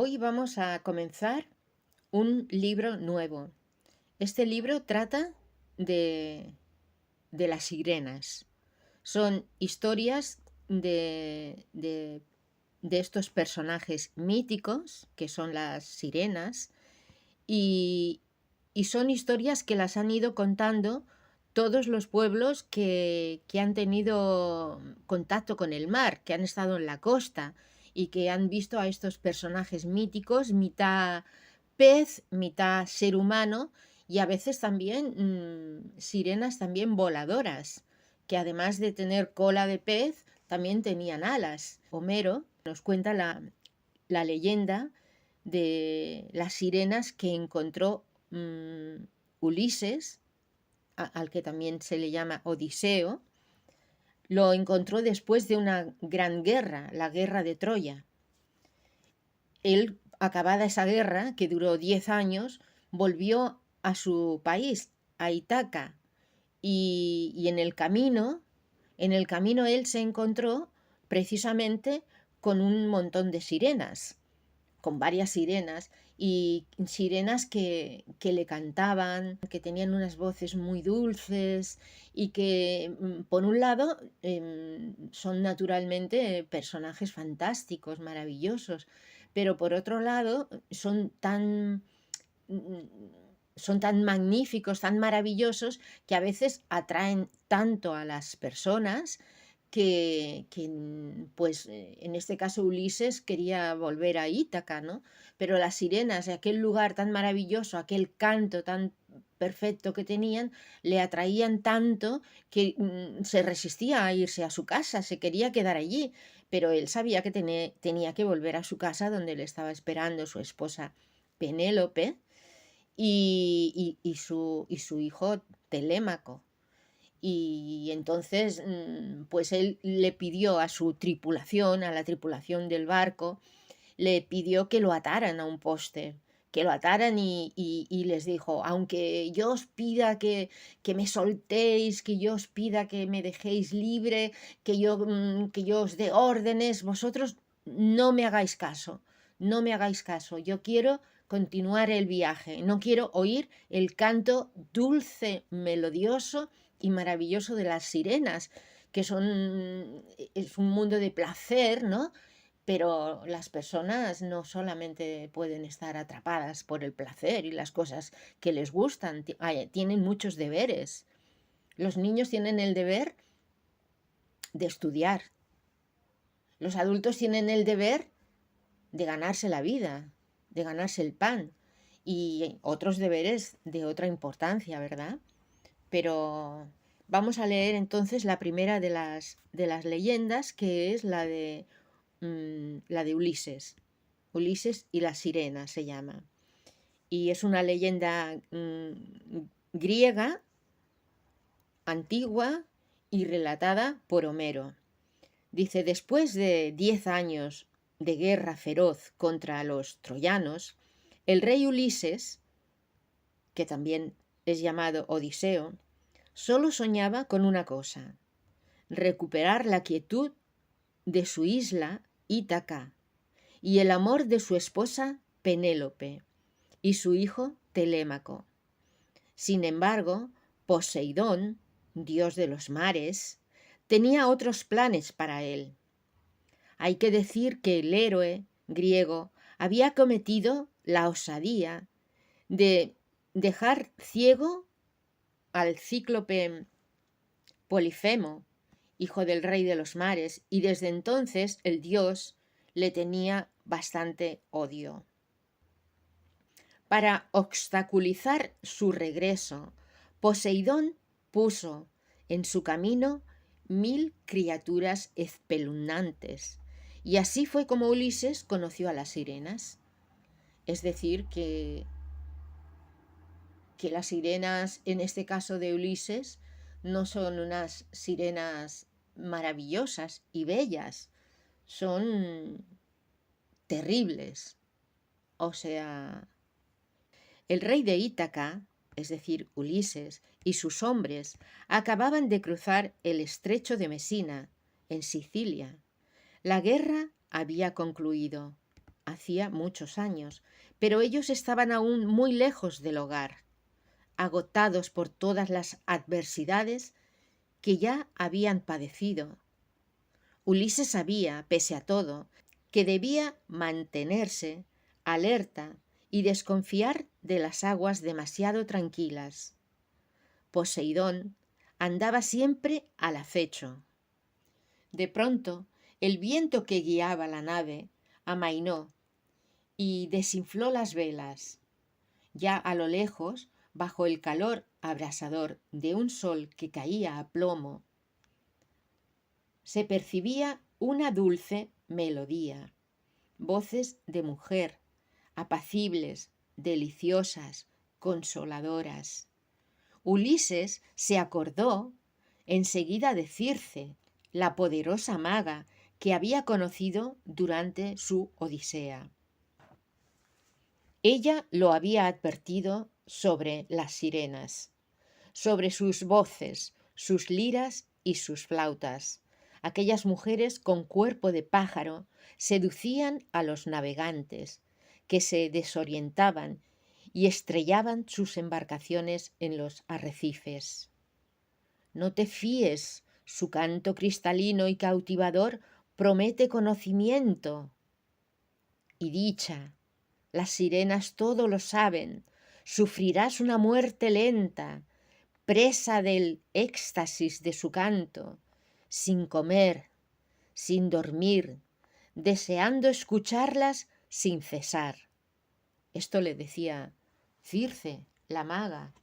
Hoy vamos a comenzar un libro nuevo. Este libro trata de, de las sirenas. Son historias de estos personajes míticos, que son las sirenas, y, y son historias que las han ido contando todos los pueblos que han tenido contacto con el mar, que han estado en la costa y que han visto a estos personajes míticos, mitad pez, mitad ser humano, y a veces también sirenas también voladoras, que además de tener cola de pez, también tenían alas. Homero nos cuenta la leyenda de las sirenas que encontró Ulises, al que también se le llama Odiseo. Lo encontró después de una gran guerra, la guerra de Troya. Él, acabada esa guerra, que duró 10 años, volvió a su país, a Ítaca, y en el camino él se encontró precisamente con un montón de sirenas, con varias sirenas, y sirenas que le cantaban, que tenían unas voces muy dulces y que, por un lado, son naturalmente personajes fantásticos, maravillosos, pero por otro lado son tan magníficos, tan maravillosos, que a veces atraen tanto a las personas pues en este caso Ulises quería volver a Ítaca, ¿no? Pero las sirenas de aquel lugar tan maravilloso, aquel canto tan perfecto que tenían, le atraían tanto que se resistía a irse a su casa, se quería quedar allí, pero él sabía que tenía que volver a su casa donde le estaba esperando su esposa Penélope y su hijo Telémaco. Y entonces, pues él le pidió a su tripulación, a la tripulación del barco, le pidió que lo ataran a un poste, que lo ataran y les dijo, aunque yo os pida que me soltéis, que yo os pida que me dejéis libre, que yo os dé órdenes, vosotros no me hagáis caso, no me hagáis caso, yo quiero continuar el viaje, no quiero oír el canto dulce, melodioso y maravilloso de las sirenas, que es un mundo de placer, ¿no? Pero las personas no solamente pueden estar atrapadas por el placer y las cosas que les gustan, tienen muchos deberes. Los niños tienen el deber de estudiar. Los adultos tienen el deber de ganarse la vida, de ganarse el pan y otros deberes de otra importancia, ¿verdad? Pero vamos a leer entonces la primera de las leyendas, que es la de Ulises. Ulises y la sirena se llama. Y es una leyenda griega, antigua y relatada por Homero. Dice, después de 10 años de guerra feroz contra los troyanos, el rey Ulises, que también es llamado Odiseo, solo soñaba con una cosa: recuperar la quietud de su isla Ítaca y el amor de su esposa Penélope y su hijo Telémaco. Sin embargo, Poseidón, dios de los mares, tenía otros planes para él. Hay que decir que el héroe griego había cometido la osadía de dejar ciego al cíclope Polifemo, hijo del rey de los mares, y desde entonces el dios le tenía bastante odio. Para obstaculizar su regreso, Poseidón puso en su camino 1000 criaturas espeluznantes, y así fue como Ulises conoció a las sirenas. Es decir, que las sirenas, en este caso de Ulises, no son unas sirenas maravillosas y bellas, son terribles. O sea, el rey de Ítaca, es decir, Ulises, y sus hombres acababan de cruzar el estrecho de Mesina, en Sicilia. La guerra había concluido. hacía muchos años, pero ellos estaban aún muy lejos del hogar, agotados por todas las adversidades que ya habían padecido. Ulises sabía, pese a todo, que debía mantenerse alerta y desconfiar de las aguas demasiado tranquilas. Poseidón andaba siempre al acecho. De pronto, el viento que guiaba la nave amainó y desinfló las velas. Ya a lo lejos, bajo el calor abrasador de un sol que caía a plomo, se percibía una dulce melodía, voces de mujer, apacibles, deliciosas, consoladoras. Ulises se acordó enseguida de Circe, la poderosa maga que había conocido durante su Odisea. Ella lo había advertido sobre las sirenas, sobre sus voces, sus liras y sus flautas. Aquellas mujeres con cuerpo de pájaro seducían a los navegantes, que se desorientaban y estrellaban sus embarcaciones en los arrecifes. No te fíes, su canto cristalino y cautivador promete conocimiento y dicha. Las sirenas todo lo saben. Sufrirás una muerte lenta, presa del éxtasis de su canto, sin comer, sin dormir, deseando escucharlas sin cesar. Esto le decía Circe, la maga.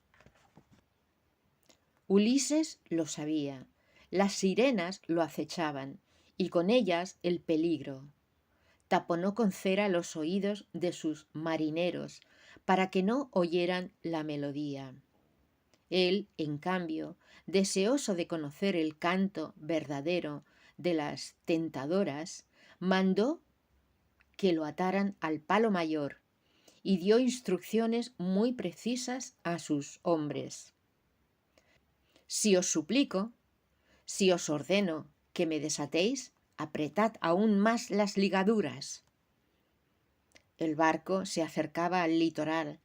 Ulises lo sabía. Las sirenas lo acechaban y con ellas el peligro. Taponó con cera los oídos de sus marineros para que no oyeran la melodía. Él, en cambio, deseoso de conocer el canto verdadero de las tentadoras, mandó que lo ataran al palo mayor y dio instrucciones muy precisas a sus hombres. Si os suplico, si os ordeno que me desatéis, apretad aún más las ligaduras. El barco se acercaba al litoral.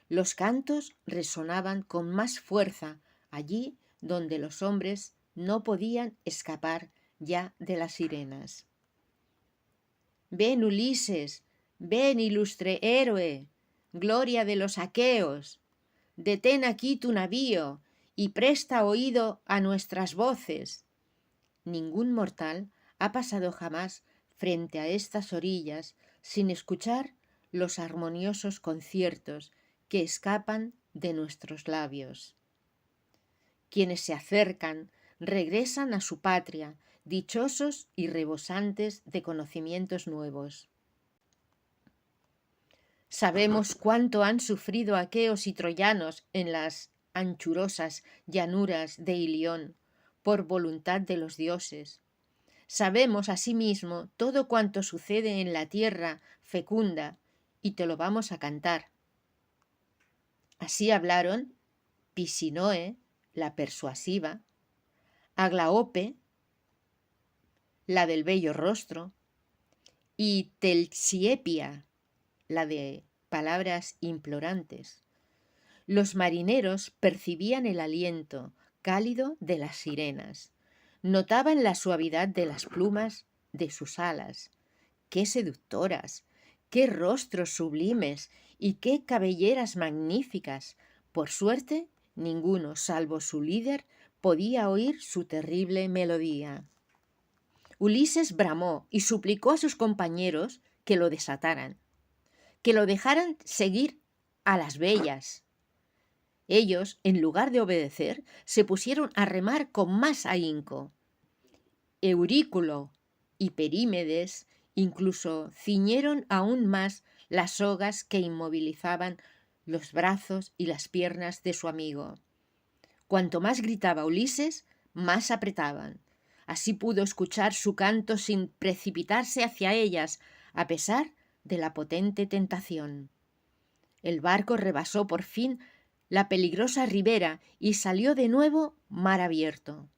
Los cantos resonaban con más fuerza allí donde los hombres no podían escapar ya de las sirenas. Ven, Ulises, ven, ilustre héroe, gloria de los aqueos, detén aquí tu navío y presta oído a nuestras voces. Ningún mortal ha pasado jamás frente a estas orillas sin escuchar los armoniosos conciertos que escapan de nuestros labios. Quienes se acercan regresan a su patria, dichosos y rebosantes de conocimientos nuevos. Sabemos cuánto han sufrido aqueos y troyanos en las anchurosas llanuras de Ilión por voluntad de los dioses. Sabemos asimismo todo cuanto sucede en la tierra fecunda y te lo vamos a cantar. Así hablaron Pisinoe, la persuasiva, Aglaope, la del bello rostro, y Telsiepia, la de palabras implorantes. Los marineros percibían el aliento cálido de las sirenas, notaban la suavidad de las plumas de sus alas. ¡Qué seductoras! ¡Qué rostros sublimes! ¡Y qué cabelleras magníficas! Por suerte, ninguno, salvo su líder, podía oír su terrible melodía. Ulises bramó y suplicó a sus compañeros que lo desataran, que lo dejaran seguir a las bellas. Ellos, en lugar de obedecer, se pusieron a remar con más ahínco. Eurículo y Perímedes incluso ciñeron aún más las sogas que inmovilizaban los brazos y las piernas de su amigo. Cuanto más gritaba Ulises, más apretaban. Así pudo escuchar su canto sin precipitarse hacia ellas, a pesar de la potente tentación. El barco rebasó por fin la peligrosa ribera y salió de nuevo mar abierto.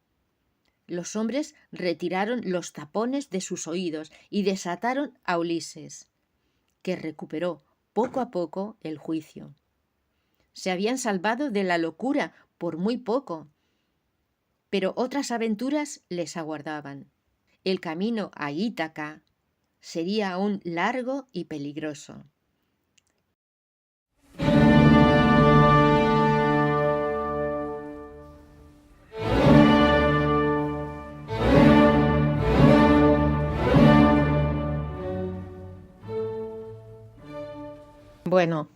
Los hombres retiraron los tapones de sus oídos y desataron a Ulises. que recuperó poco a poco el juicio. Se habían salvado de la locura por muy poco, pero otras aventuras les aguardaban. El camino a Ítaca sería aún largo y peligroso. Bueno,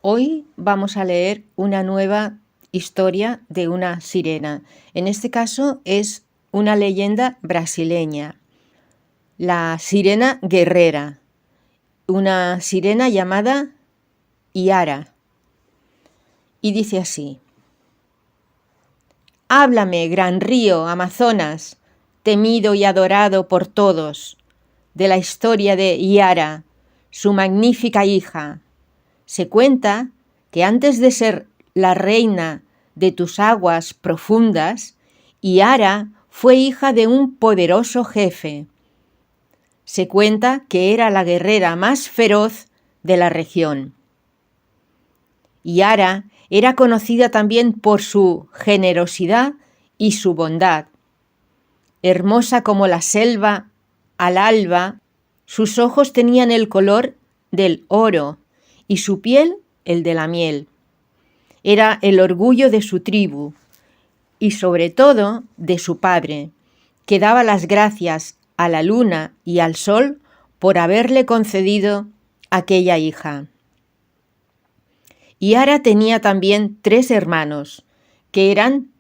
hoy vamos a leer una nueva historia de una sirena. En este caso es una leyenda brasileña, la sirena guerrera, una sirena llamada Iara. Y dice así: háblame, gran río Amazonas, temido y adorado por todos, de la historia de Iara, su magnífica hija. Se cuenta que antes de ser la reina de tus aguas profundas, Iara fue hija de un poderoso jefe. Se cuenta que era la guerrera más feroz de la región. Iara era conocida también por su generosidad y su bondad. Hermosa como la selva al alba, sus ojos tenían el color del oro y su piel el de la miel. Era el orgullo de su tribu y sobre todo de su padre, que daba las gracias a la luna y al sol por haberle concedido aquella hija. Iara tenía también 3 hermanos, que eran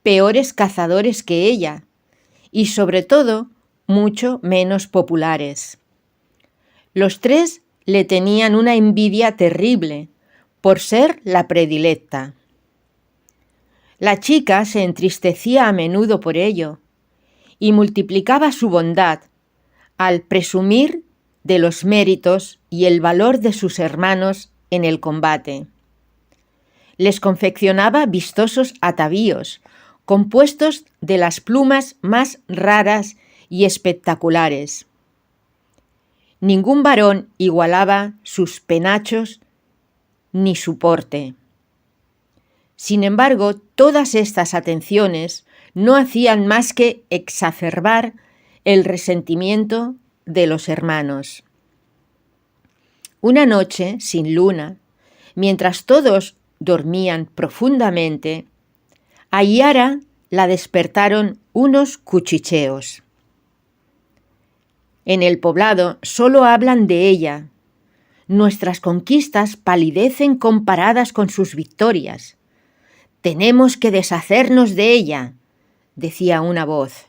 peores cazadores que ella y sobre todo mucho menos populares. Los 3 le tenían una envidia terrible por ser la predilecta. La chica se entristecía a menudo por ello y multiplicaba su bondad al presumir de los méritos y el valor de sus hermanos en el combate. Les confeccionaba vistosos atavíos compuestos de las plumas más raras y espectaculares. Ningún varón igualaba sus penachos ni su porte. Sin embargo, todas estas atenciones no hacían más que exacerbar el resentimiento de los hermanos. Una noche sin luna, mientras todos dormían profundamente, a Iara la despertaron unos cuchicheos. En el poblado solo hablan de ella. Nuestras conquistas palidecen comparadas con sus victorias. Tenemos que deshacernos de ella, decía una voz.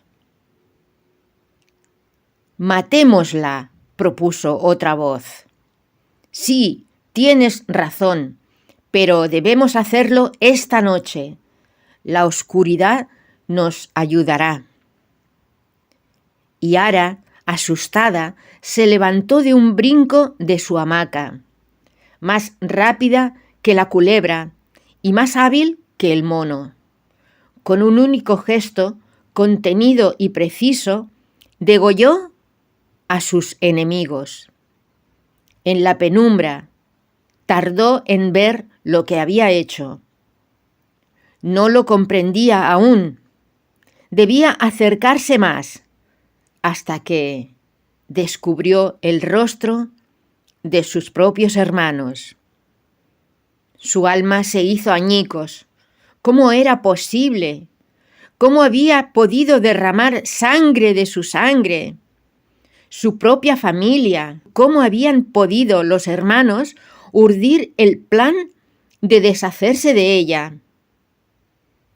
Matémosla, propuso otra voz. Sí, tienes razón, pero debemos hacerlo esta noche. La oscuridad nos ayudará. Iara, asustada, se levantó de un brinco de su hamaca, más rápida que la culebra y más hábil que el mono. Con un único gesto, contenido y preciso, degolló a sus enemigos. En la penumbra, tardó en ver lo que había hecho. No lo comprendía aún. Debía acercarse más, hasta que descubrió el rostro de sus propios hermanos. Su alma se hizo añicos. ¿Cómo era posible? ¿Cómo había podido derramar sangre de su sangre? Su propia familia. ¿Cómo habían podido los hermanos urdir el plan de deshacerse de ella?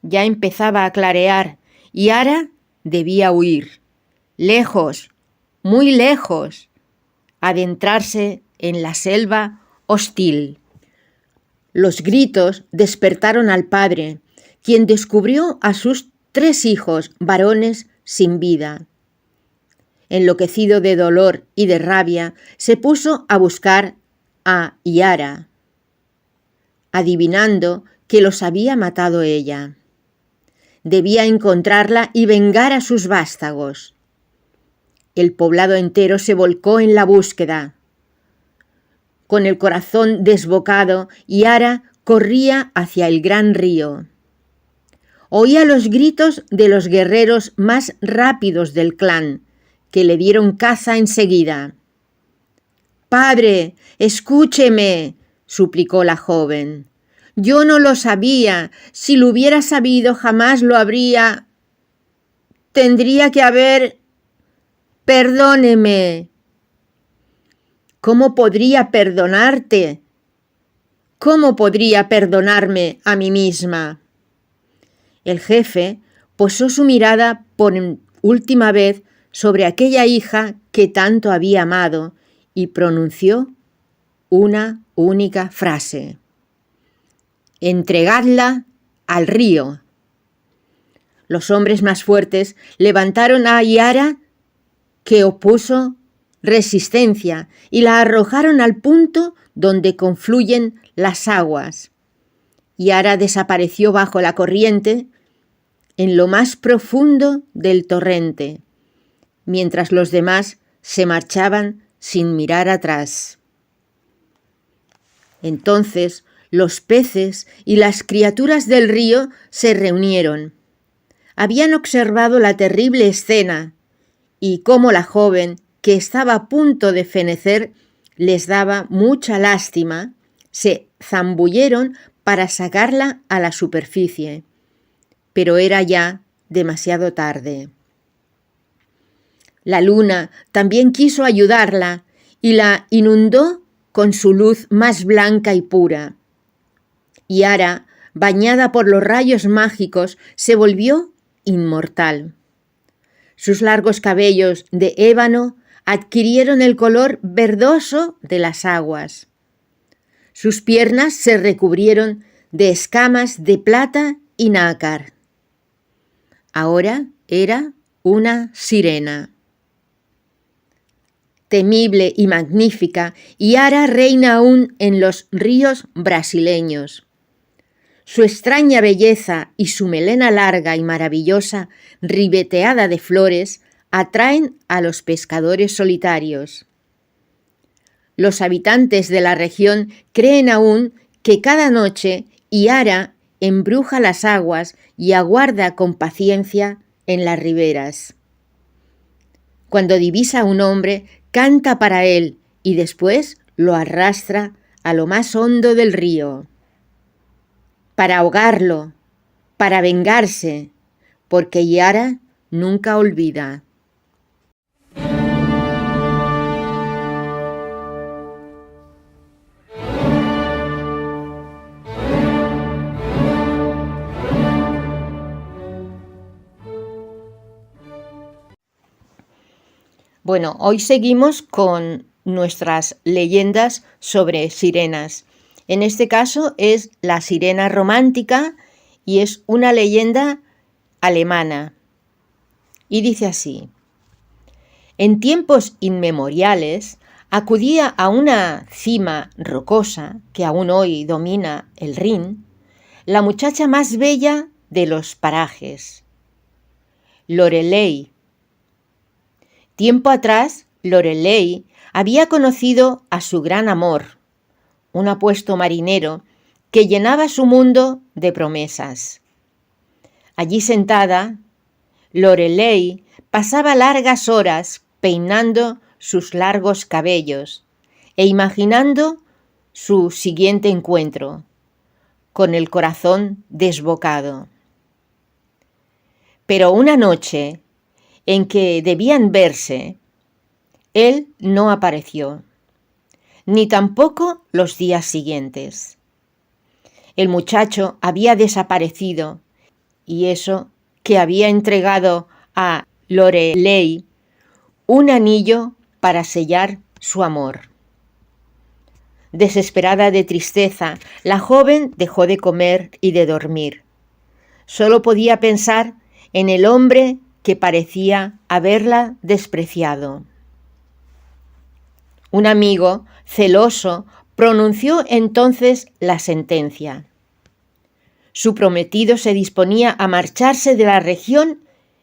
Ya empezaba a clarear y Iara debía huir. Lejos, muy lejos, adentrarse en la selva hostil. Los gritos despertaron al padre, quien descubrió a sus 3 hijos varones sin vida. Enloquecido de dolor y de rabia, se puso a buscar a Iara, adivinando que los había matado ella. Debía encontrarla y vengar a sus vástagos. El poblado entero se volcó en la búsqueda. con el corazón desbocado, Yara corría hacia el gran río. Oía los gritos de los guerreros más rápidos del clan, que le dieron caza enseguida. «Padre, escúcheme», suplicó la joven. «Yo no lo sabía. Si lo hubiera sabido, jamás lo habría... Tendría que haber... Perdóneme». «¿Cómo podría perdonarte? ¿Cómo podría perdonarme a mí misma?». El jefe posó su mirada por última vez sobre aquella hija que tanto había amado y pronunció una única frase: «Entregadla al río». Los hombres más fuertes levantaron a Yara, que opuso resistencia, y la arrojaron al punto donde confluyen las aguas. Yara desapareció bajo la corriente en lo más profundo del torrente, mientras los demás se marchaban sin mirar atrás. Entonces los peces y las criaturas del río se reunieron. Habían observado la terrible escena y cómo la joven, que estaba a punto de fenecer, les daba mucha lástima, se zambulleron para sacarla a la superficie. Pero era ya demasiado tarde. La luna también quiso ayudarla y la inundó con su luz más blanca y pura. Yara, bañada por los rayos mágicos, se volvió inmortal. Sus largos cabellos de ébano adquirieron el color verdoso de las aguas. Sus piernas se recubrieron de escamas de plata y nácar. Ahora era una sirena. Temible y magnífica, Yara reina aún en los ríos brasileños. Su extraña belleza y su melena larga y maravillosa, ribeteada de flores, atraen a los pescadores solitarios. Los habitantes de la región creen aún que cada noche Yara embruja las aguas y aguarda con paciencia en las riberas. Cuando divisa a un hombre, canta para él y después lo arrastra a lo más hondo del río, para ahogarlo, para vengarse, porque Yara nunca olvida. Bueno, hoy seguimos con nuestras leyendas sobre sirenas. En este caso es la sirena romántica y es una leyenda alemana. Y dice así: en tiempos inmemoriales acudía a una cima rocosa que aún hoy domina el Rin, la muchacha más bella de los parajes, Lorelei. Tiempo atrás, Lorelei había conocido a su gran amor, un apuesto marinero que llenaba su mundo de promesas. Allí sentada, Lorelei pasaba largas horas peinando sus largos cabellos e imaginando su siguiente encuentro, con el corazón desbocado. Pero una noche en que debían verse, él no apareció, ni tampoco los días siguientes. El muchacho había desaparecido, y eso que había entregado a Lorelei un anillo para sellar su amor. Desesperada de tristeza, la joven dejó de comer y de dormir. Solo podía pensar en el hombre que parecía haberla despreciado. Un amigo, celoso, pronunció entonces la sentencia. Su prometido se disponía a marcharse de la región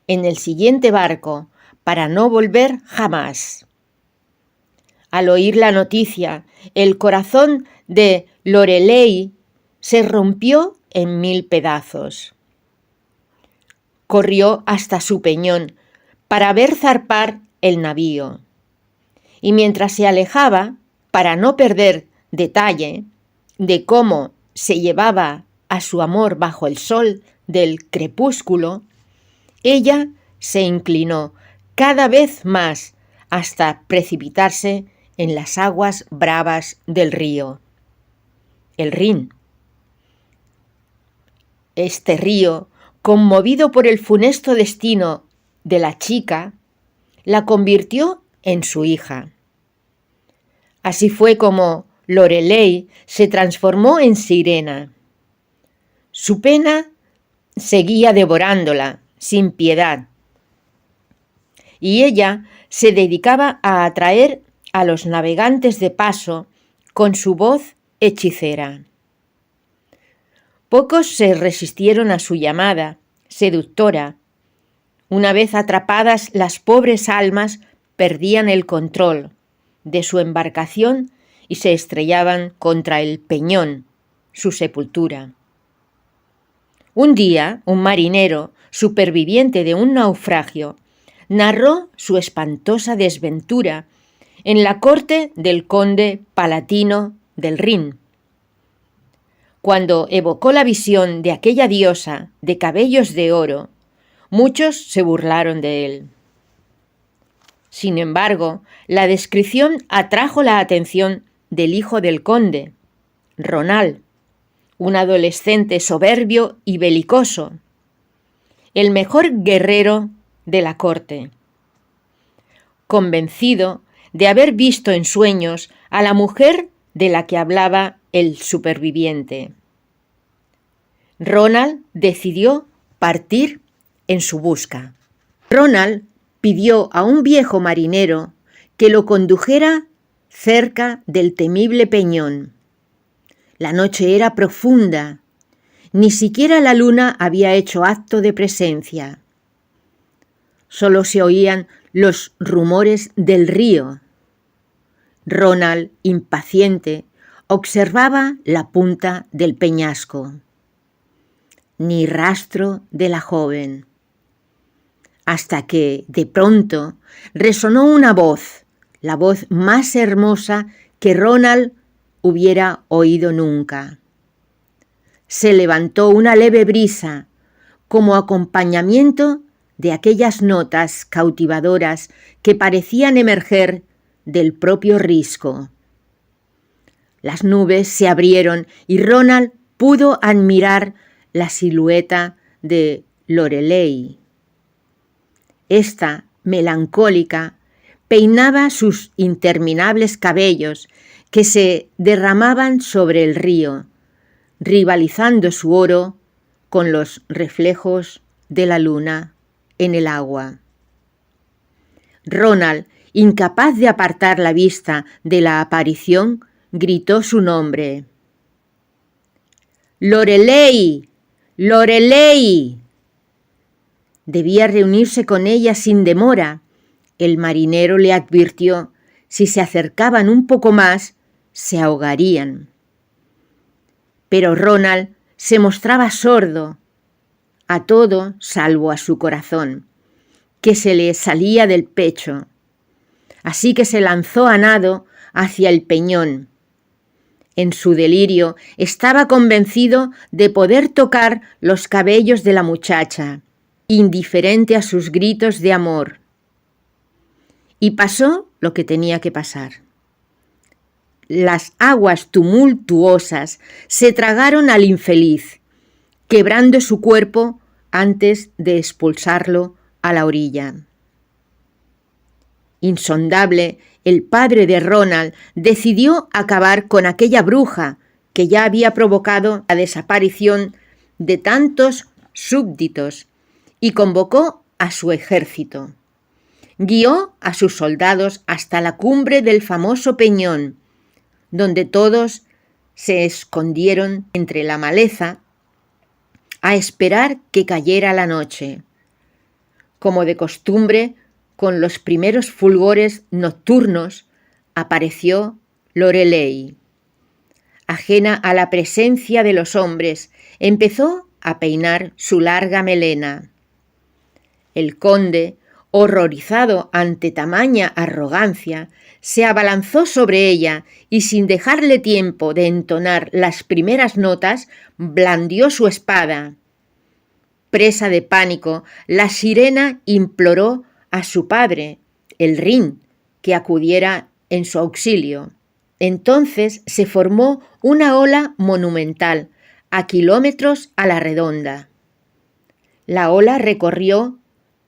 en el siguiente barco para no volver jamás. Al oír la noticia, el corazón de Lorelei se rompió en 1000 pedazos. Corrió hasta su peñón para ver zarpar el navío. Y mientras se alejaba, para no perder detalle de cómo se llevaba a su amor bajo el sol del crepúsculo, ella se inclinó cada vez más hasta precipitarse en las aguas bravas del río, el Rin. Este río, conmovido por el funesto destino de la chica, la convirtió en su hija. Así fue como Lorelei se transformó en sirena. Su pena seguía devorándola sin piedad, y ella se dedicaba a atraer a los navegantes de paso con su voz hechicera. Pocos se resistieron a su llamada seductora. Una vez atrapadas, las pobres almas perdían el control de su embarcación y se estrellaban contra el peñón, su sepultura. Un día, un marinero, superviviente de un naufragio, narró su espantosa desventura en la corte del conde palatino del Rin. Cuando evocó la visión de aquella diosa de cabellos de oro, muchos se burlaron de él. Sin embargo, la descripción atrajo la atención del hijo del conde, Ronald, un adolescente soberbio y belicoso, el mejor guerrero de la corte. Convencido de haber visto en sueños a la mujer de la que hablaba el superviviente, Ronald decidió partir en su busca. Ronald pidió a un viejo marinero que lo condujera cerca del temible peñón. La noche era profunda, ni siquiera la luna había hecho acto de presencia. Solo se oían los rumores del río. Ronald, impaciente, observaba la punta del peñasco. Ni rastro de la joven. Hasta que, de pronto, resonó una voz, la voz más hermosa que Ronald hubiera oído nunca. Se levantó una leve brisa, como acompañamiento de aquellas notas cautivadoras que parecían emerger del propio risco. Las nubes se abrieron y Ronald pudo admirar la silueta de Lorelei. Esta, melancólica, peinaba sus interminables cabellos que se derramaban sobre el río, rivalizando su oro con los reflejos de la luna en el agua. Ronald, incapaz de apartar la vista de la aparición, gritó su nombre. ¡Lorelei! ¡Lorelei! Debía reunirse con ella sin demora. El marinero le advirtió: si se acercaban un poco más, se ahogarían. Pero Ronald se mostraba sordo a todo salvo a su corazón, que se le salía del pecho. Así que se lanzó a nado hacia el peñón. En su delirio estaba convencido de poder tocar los cabellos de la muchacha, indiferente a sus gritos de amor. Y pasó lo que tenía que pasar. Las aguas tumultuosas se tragaron al infeliz, quebrando su cuerpo antes de expulsarlo a la orilla. Insondable, el padre de Ronald decidió acabar con aquella bruja que ya había provocado la desaparición de tantos súbditos y convocó a su ejército. Guió a sus soldados hasta la cumbre del famoso peñón, donde todos se escondieron entre la maleza a esperar que cayera la noche. Como de costumbre, con los primeros fulgores nocturnos, apareció Lorelei. Ajena a la presencia de los hombres, empezó a peinar su larga melena. El conde, horrorizado ante tamaña arrogancia, se abalanzó sobre ella y sin dejarle tiempo de entonar las primeras notas, blandió su espada. Presa de pánico, la sirena imploró a su padre, el Rin, que acudiera en su auxilio. Entonces se formó una ola monumental, a kilómetros a la redonda. La ola recorrió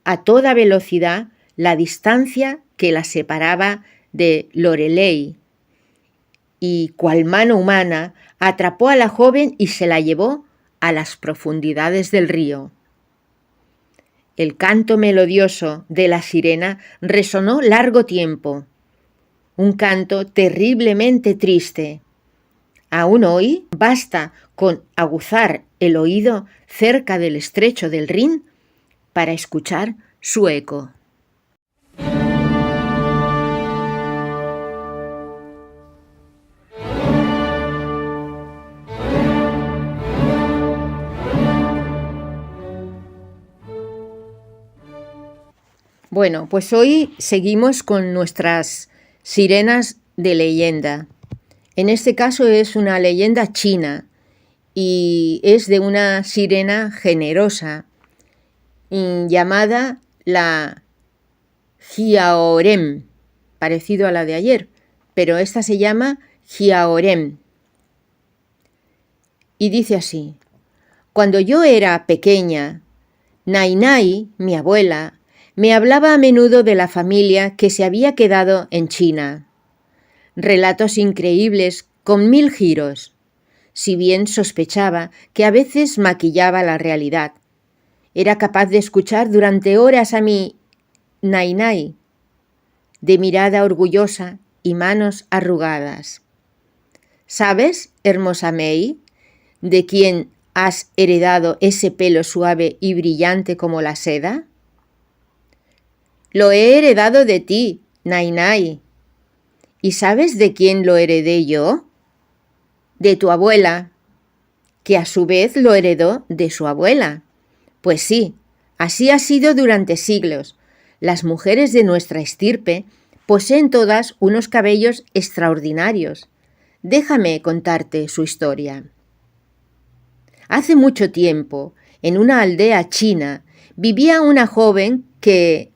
a toda velocidad la distancia que la separaba de Lorelei y, cual mano humana, atrapó a la joven y se la llevó a las profundidades del río. El canto melodioso de la sirena resonó largo tiempo, un canto terriblemente triste. Aún hoy basta con aguzar el oído cerca del estrecho del Rin para escuchar su eco. Bueno, pues hoy seguimos con nuestras sirenas de leyenda. En este caso es una leyenda china y es de una sirena generosa llamada la Jiaorem, parecido a la de ayer, pero esta se llama Jiaorem. Y dice así: cuando yo era pequeña, Nainai, mi abuela, me hablaba a menudo de la familia que se había quedado en China. Relatos increíbles con 1000 giros, si bien sospechaba que a veces maquillaba la realidad. Era capaz de escuchar durante horas a mi Nainai, de mirada orgullosa y manos arrugadas. ¿Sabes, hermosa Mei, de quién has heredado ese pelo suave y brillante como la seda? Lo he heredado de ti, Nainai. ¿Y sabes de quién lo heredé yo? De tu abuela, que a su vez lo heredó de su abuela. Pues sí, así ha sido durante siglos. Las mujeres de nuestra estirpe poseen todas unos cabellos extraordinarios. Déjame contarte su historia. Hace mucho tiempo, en una aldea china, vivía una joven que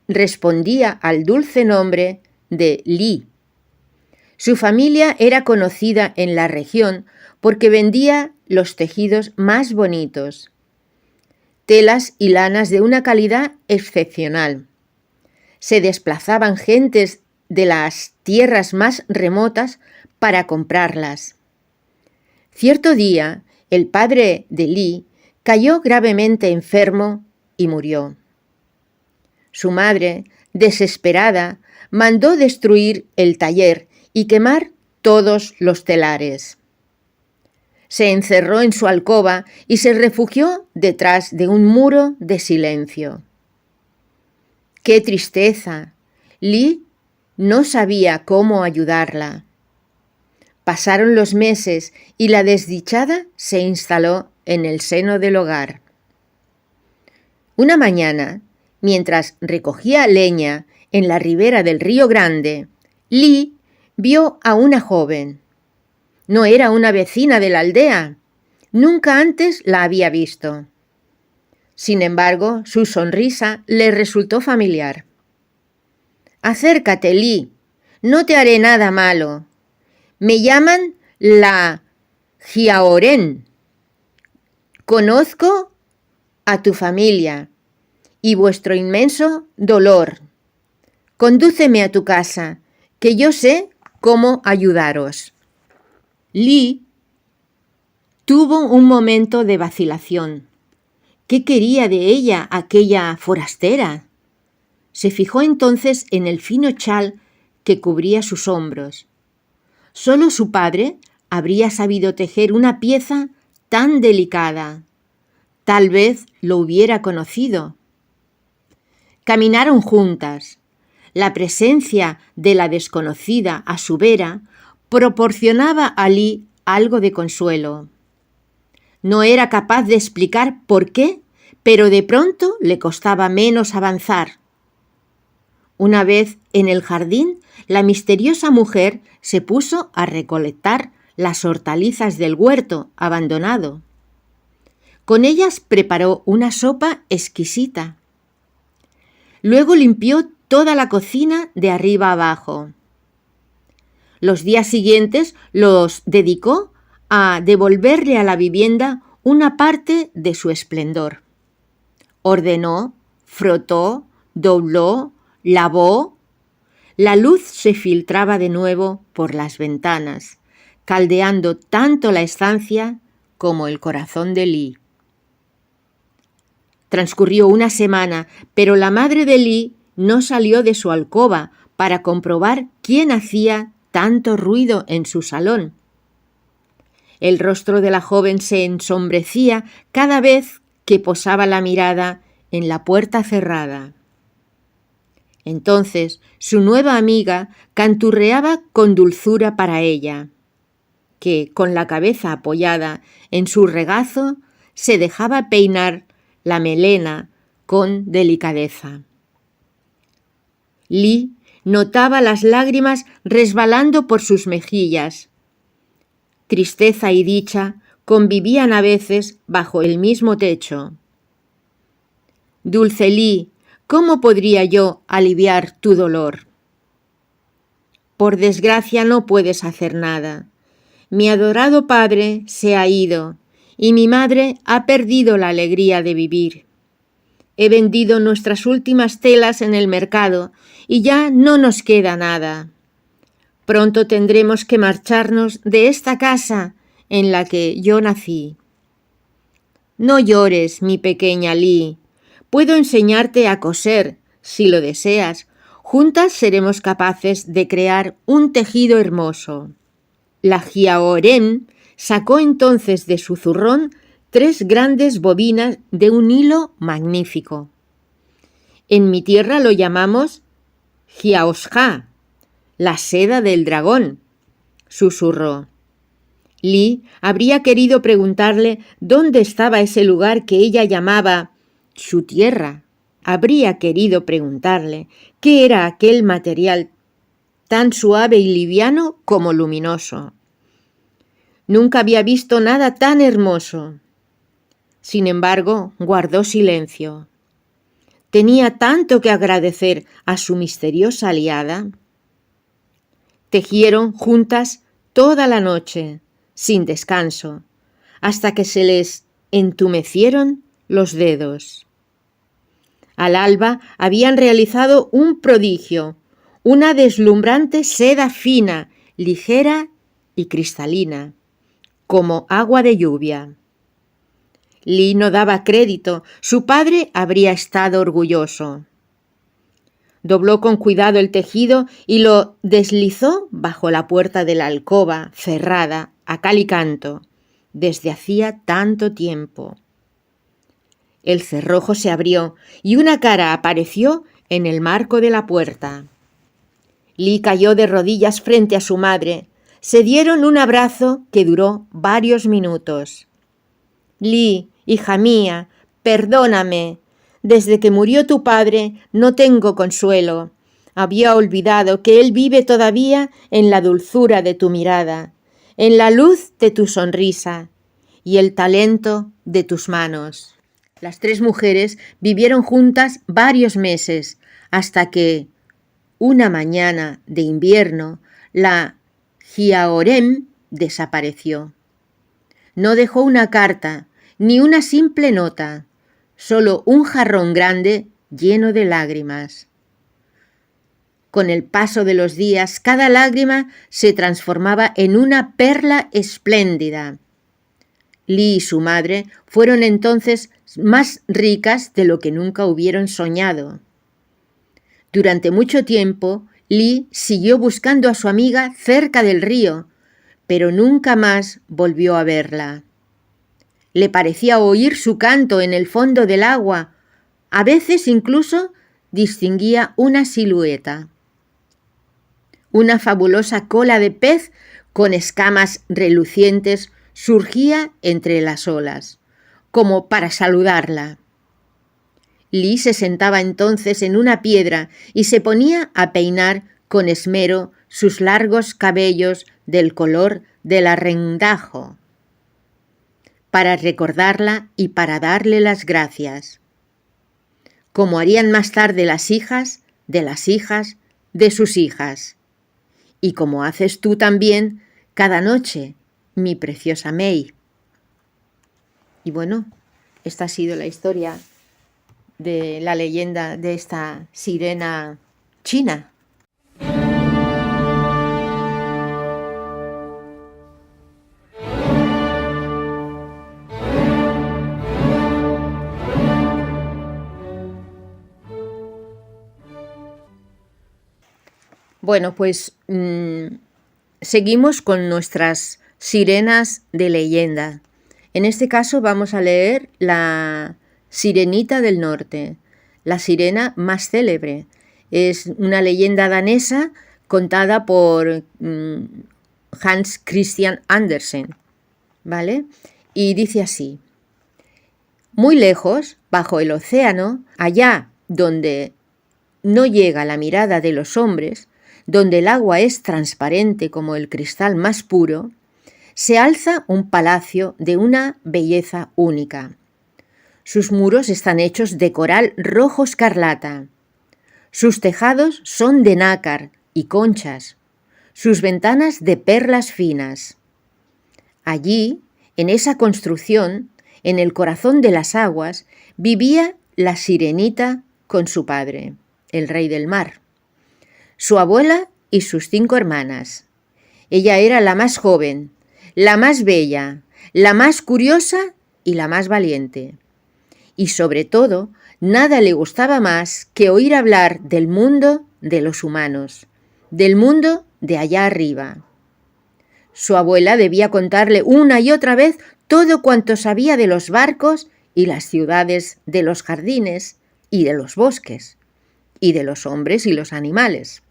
respondía al dulce nombre de Li. Su familia era conocida en la región porque vendía los tejidos más bonitos, telas y lanas de una calidad excepcional. Se desplazaban gentes de las tierras más remotas para comprarlas. Cierto día, el padre de Li cayó gravemente enfermo y murió. Su madre, desesperada, mandó destruir el taller y quemar todos los telares. Se encerró en su alcoba y se refugió detrás de un muro de silencio. ¡Qué tristeza! Li no sabía cómo ayudarla. Pasaron los meses y la desdichada se instaló en el seno del hogar. Una mañana, mientras recogía leña en la ribera del río Grande, Li vio a una joven. No era una vecina de la aldea. Nunca antes la había visto. Sin embargo, su sonrisa le resultó familiar. Acércate, Li. No te haré nada malo. Me llaman la Jiaorem. Conozco a tu familia y vuestro inmenso dolor. Condúceme a tu casa, que yo sé cómo ayudaros. Li tuvo un momento de vacilación. ¿Qué quería de ella aquella forastera? Se fijó entonces en el fino chal que cubría sus hombros. Solo su padre habría sabido tejer una pieza tan delicada. Tal vez lo hubiera conocido. Caminaron juntas. La presencia de la desconocida a su vera proporcionaba a Li algo de consuelo. No era capaz de explicar por qué, pero de pronto le costaba menos avanzar. Una vez en el jardín, la misteriosa mujer se puso a recolectar las hortalizas del huerto abandonado. Con ellas preparó una sopa exquisita. Luego limpió toda la cocina de arriba abajo. Los días siguientes los dedicó a devolverle a la vivienda una parte de su esplendor. Ordenó, frotó, dobló, lavó. La luz se filtraba de nuevo por las ventanas, caldeando tanto la estancia como el corazón de Li. Transcurrió una semana, pero la madre de Li no salió de su alcoba para comprobar quién hacía tanto ruido en su salón. El rostro de la joven se ensombrecía cada vez que posaba la mirada en la puerta cerrada. Entonces su nueva amiga canturreaba con dulzura para ella, que, con la cabeza apoyada en su regazo, se dejaba peinar la melena con delicadeza. Li notaba las lágrimas resbalando por sus mejillas. Tristeza y dicha convivían a veces bajo el mismo techo. Dulce Li, ¿cómo podría yo aliviar tu dolor? Por desgracia no puedes hacer nada. Mi adorado padre se ha ido y mi madre ha perdido la alegría de vivir. He vendido nuestras últimas telas en el mercado y ya no nos queda nada. Pronto tendremos que marcharnos de esta casa en la que yo nací. No llores, mi pequeña Li. Puedo enseñarte a coser, si lo deseas. Juntas seremos capaces de crear un tejido hermoso. La Jiaorem sacó entonces de su zurrón 3 grandes bobinas de un hilo magnífico. En mi tierra lo llamamos Jiaosha, la seda del dragón, susurró. Li habría querido preguntarle dónde estaba ese lugar que ella llamaba su tierra. Habría querido preguntarle qué era aquel material tan suave y liviano como luminoso. Nunca había visto nada tan hermoso. Sin embargo, guardó silencio. Tenía tanto que agradecer a su misteriosa aliada. Tejieron juntas toda la noche, sin descanso, hasta que se les entumecieron los dedos. Al alba habían realizado un prodigio, una deslumbrante seda fina, ligera y cristalina, como agua de lluvia. Li no daba crédito, su padre habría estado orgulloso. Dobló con cuidado el tejido y lo deslizó bajo la puerta de la alcoba, cerrada, a cal y canto, desde hacía tanto tiempo. El cerrojo se abrió y una cara apareció en el marco de la puerta. Li cayó de rodillas frente a su madre. Se dieron un abrazo que duró varios minutos. Li, hija mía, perdóname. Desde que murió tu padre no tengo consuelo. Había olvidado que él vive todavía en la dulzura de tu mirada, en la luz de tu sonrisa y el talento de tus manos. Las 3 mujeres vivieron juntas varios meses, hasta que, una mañana de invierno, la Jiaorem desapareció. No dejó una carta, ni una simple nota, solo un jarrón grande lleno de lágrimas. Con el paso de los días, cada lágrima se transformaba en una perla espléndida. Li y su madre fueron entonces más ricas de lo que nunca hubieron soñado. Durante mucho tiempo, Li siguió buscando a su amiga cerca del río, pero nunca más volvió a verla. Le parecía oír su canto en el fondo del agua. A veces incluso distinguía una silueta. Una fabulosa cola de pez con escamas relucientes surgía entre las olas, como para saludarla. Lee se sentaba entonces en una piedra y se ponía a peinar con esmero sus largos cabellos del color del arrendajo, para recordarla y para darle las gracias, como harían más tarde las hijas de las hijas de sus hijas, y como haces tú también cada noche, mi preciosa May. Y bueno, esta ha sido la historia de la leyenda de esta sirena china. Bueno, pues seguimos con nuestras sirenas de leyenda. En este caso vamos a leer la Sirenita del Norte, la sirena más célebre. Es una leyenda danesa contada por Hans Christian Andersen, ¿vale? Y dice así: muy lejos, bajo el océano, allá donde no llega la mirada de los hombres, donde el agua es transparente como el cristal más puro, se alza un palacio de una belleza única. Sus muros están hechos de coral rojo escarlata. Sus tejados son de nácar y conchas, sus ventanas de perlas finas. Allí, en esa construcción, en el corazón de las aguas, vivía la sirenita con su padre, el rey del mar, su abuela y sus 5 hermanas. Ella era la más joven, la más bella, la más curiosa y la más valiente. Y sobre todo, nada le gustaba más que oír hablar del mundo de los humanos, del mundo de allá arriba. Su abuela debía contarle una y otra vez todo cuanto sabía de los barcos y las ciudades, de los jardines y de los bosques, y de los hombres y los animales.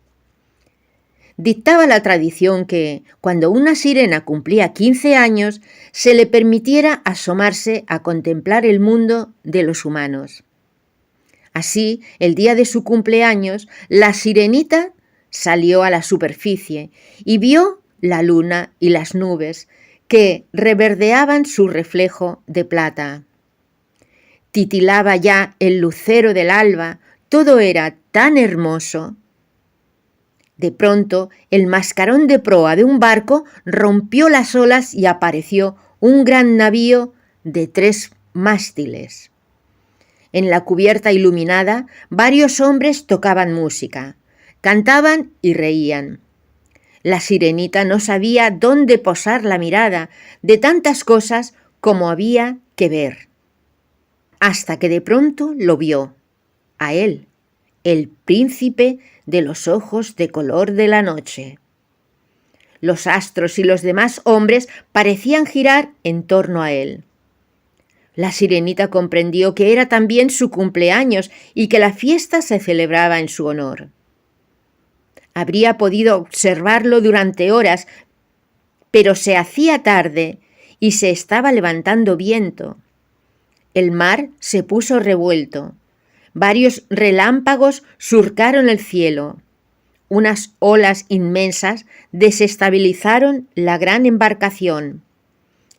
Dictaba la tradición que, cuando una sirena cumplía 15 años, se le permitiera asomarse a contemplar el mundo de los humanos. Así, el día de su cumpleaños, la sirenita salió a la superficie y vio la luna y las nubes que reverdeaban su reflejo de plata. Titilaba ya el lucero del alba, todo era tan hermoso. De pronto, el mascarón de proa de un barco rompió las olas y apareció un gran navío de 3 mástiles. En la cubierta iluminada, varios hombres tocaban música, cantaban y reían. La sirenita no sabía dónde posar la mirada de tantas cosas como había que ver, hasta que de pronto lo vio, a él, el príncipe de los ojos de color de la noche. Los astros y los demás hombres parecían girar en torno a él. La sirenita comprendió que era también su cumpleaños y que la fiesta se celebraba en su honor. Habría podido observarlo durante horas, pero se hacía tarde y se estaba levantando viento. El mar se puso revuelto. Varios relámpagos surcaron el cielo. Unas olas inmensas desestabilizaron la gran embarcación.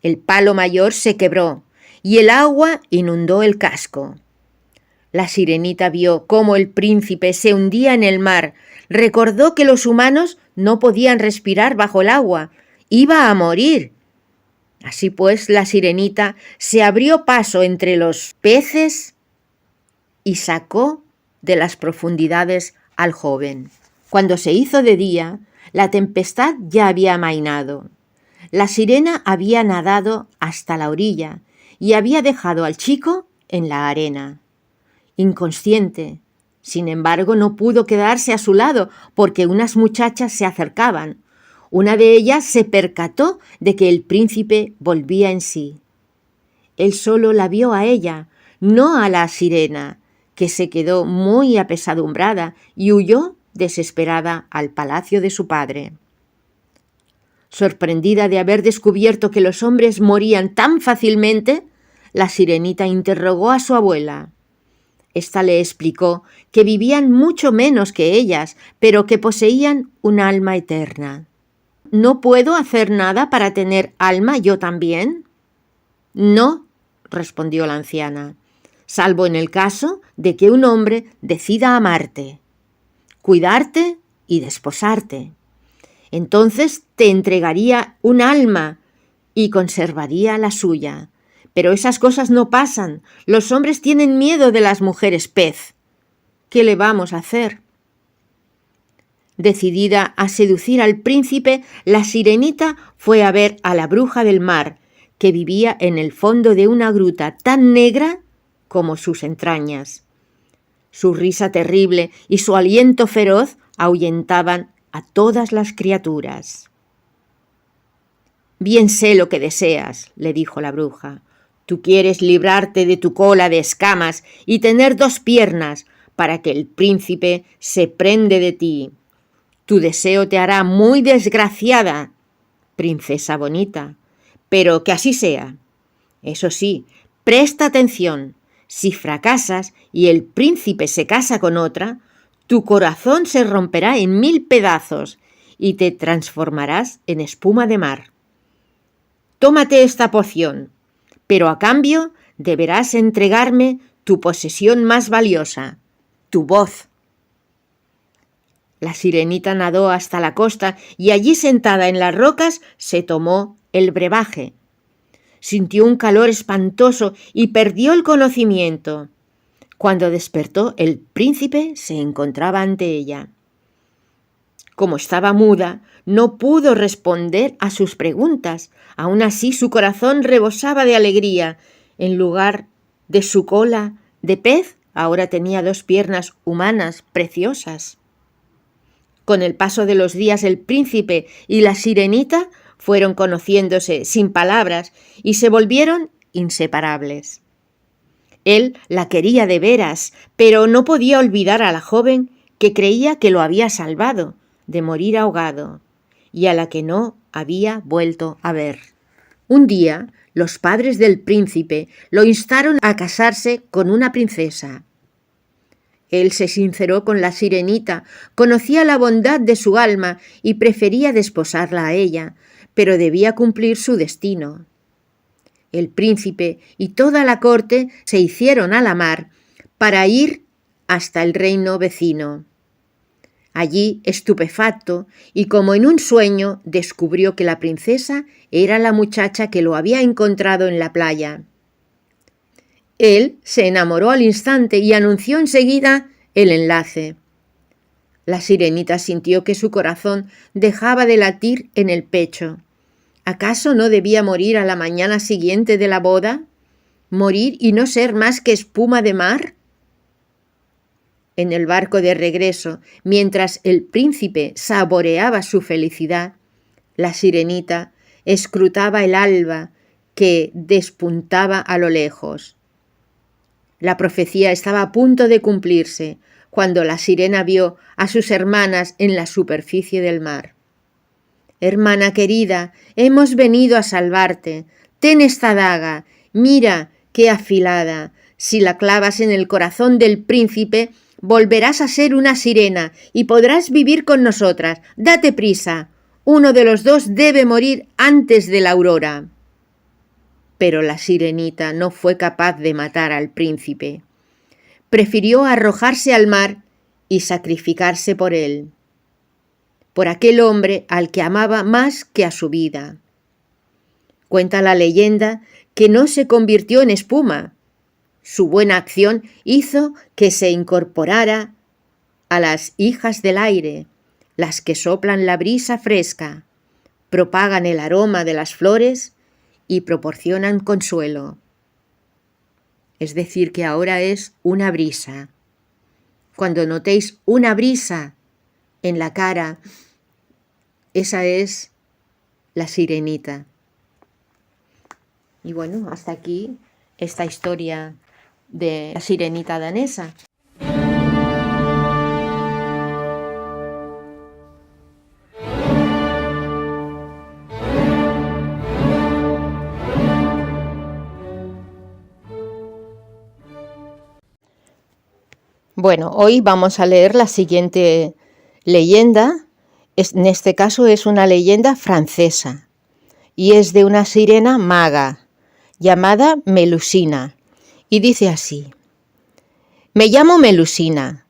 El palo mayor se quebró y el agua inundó el casco. La sirenita vio cómo el príncipe se hundía en el mar. Recordó que los humanos no podían respirar bajo el agua. Iba a morir. Así pues, la sirenita se abrió paso entre los peces y sacó de las profundidades al joven. Cuando se hizo de día, la tempestad ya había amainado. La sirena había nadado hasta la orilla y había dejado al chico en la arena. Inconsciente, sin embargo, no pudo quedarse a su lado porque unas muchachas se acercaban. Una de ellas se percató de que el príncipe volvía en sí. Él solo la vio a ella, no a la sirena, que se quedó muy apesadumbrada y huyó desesperada al palacio de su padre. Sorprendida de haber descubierto que los hombres morían tan fácilmente, la sirenita interrogó a su abuela. Esta le explicó que vivían mucho menos que ellas, pero que poseían un alma eterna. ¿No puedo hacer nada para tener alma yo también? No, respondió la anciana, salvo en el caso de que un hombre decida amarte, cuidarte y desposarte. Entonces te entregaría un alma y conservaría la suya. Pero esas cosas no pasan. Los hombres tienen miedo de las mujeres pez. ¿Qué le vamos a hacer? Decidida a seducir al príncipe, la sirenita fue a ver a la bruja del mar, que vivía en el fondo de una gruta tan negra como sus entrañas. Su risa terrible y su aliento feroz ahuyentaban a todas las criaturas. Bien sé lo que deseas, le dijo la bruja. Tú quieres librarte de tu cola de escamas y tener 2 piernas para que el príncipe se prende de ti. Tu deseo te hará muy desgraciada, princesa bonita, pero que así sea. Eso sí, presta atención. Si fracasas y el príncipe se casa con otra, tu corazón se romperá en 1000 pedazos y te transformarás en espuma de mar. Tómate esta poción, pero a cambio deberás entregarme tu posesión más valiosa, tu voz. La sirenita nadó hasta la costa y allí sentada en las rocas se tomó el brebaje. Sintió un calor espantoso y perdió el conocimiento. Cuando despertó, el príncipe se encontraba ante ella. Como estaba muda, no pudo responder a sus preguntas. Aún así, su corazón rebosaba de alegría. En lugar de su cola de pez, ahora tenía 2 piernas humanas preciosas. Con el paso de los días, el príncipe y la sirenita fueron conociéndose sin palabras y se volvieron inseparables. Él la quería de veras, pero no podía olvidar a la joven que creía que lo había salvado de morir ahogado y a la que no había vuelto a ver. Un día, los padres del príncipe lo instaron a casarse con una princesa. Él se sinceró con la sirenita, conocía la bondad de su alma y prefería desposarla a ella, pero debía cumplir su destino. El príncipe y toda la corte se hicieron a la mar para ir hasta el reino vecino. Allí, estupefacto y como en un sueño, descubrió que la princesa era la muchacha que lo había encontrado en la playa. Él se enamoró al instante y anunció enseguida el enlace. La sirenita sintió que su corazón dejaba de latir en el pecho. ¿Acaso no debía morir a la mañana siguiente de la boda? ¿Morir y no ser más que espuma de mar? En el barco de regreso, mientras el príncipe saboreaba su felicidad, la sirenita escrutaba el alba que despuntaba a lo lejos. La profecía estaba a punto de cumplirse cuando la sirena vio a sus hermanas en la superficie del mar. «Hermana querida, hemos venido a salvarte. Ten esta daga. Mira qué afilada. Si la clavas en el corazón del príncipe, volverás a ser una sirena y podrás vivir con nosotras. Date prisa. Uno de los 2 debe morir antes de la aurora». Pero la sirenita no fue capaz de matar al príncipe. Prefirió arrojarse al mar y sacrificarse por él, por aquel hombre al que amaba más que a su vida. Cuenta la leyenda que no se convirtió en espuma. Su buena acción hizo que se incorporara a las hijas del aire, las que soplan la brisa fresca, propagan el aroma de las flores y proporcionan consuelo. Es decir, que ahora es una brisa. Cuando notéis una brisa en la cara, esa es la sirenita. Y bueno, hasta aquí esta historia de la sirenita danesa. Bueno, hoy vamos a leer la siguiente leyenda. En este caso es una leyenda francesa y es de una sirena maga llamada Melusina y dice así: Me llamo Melusina,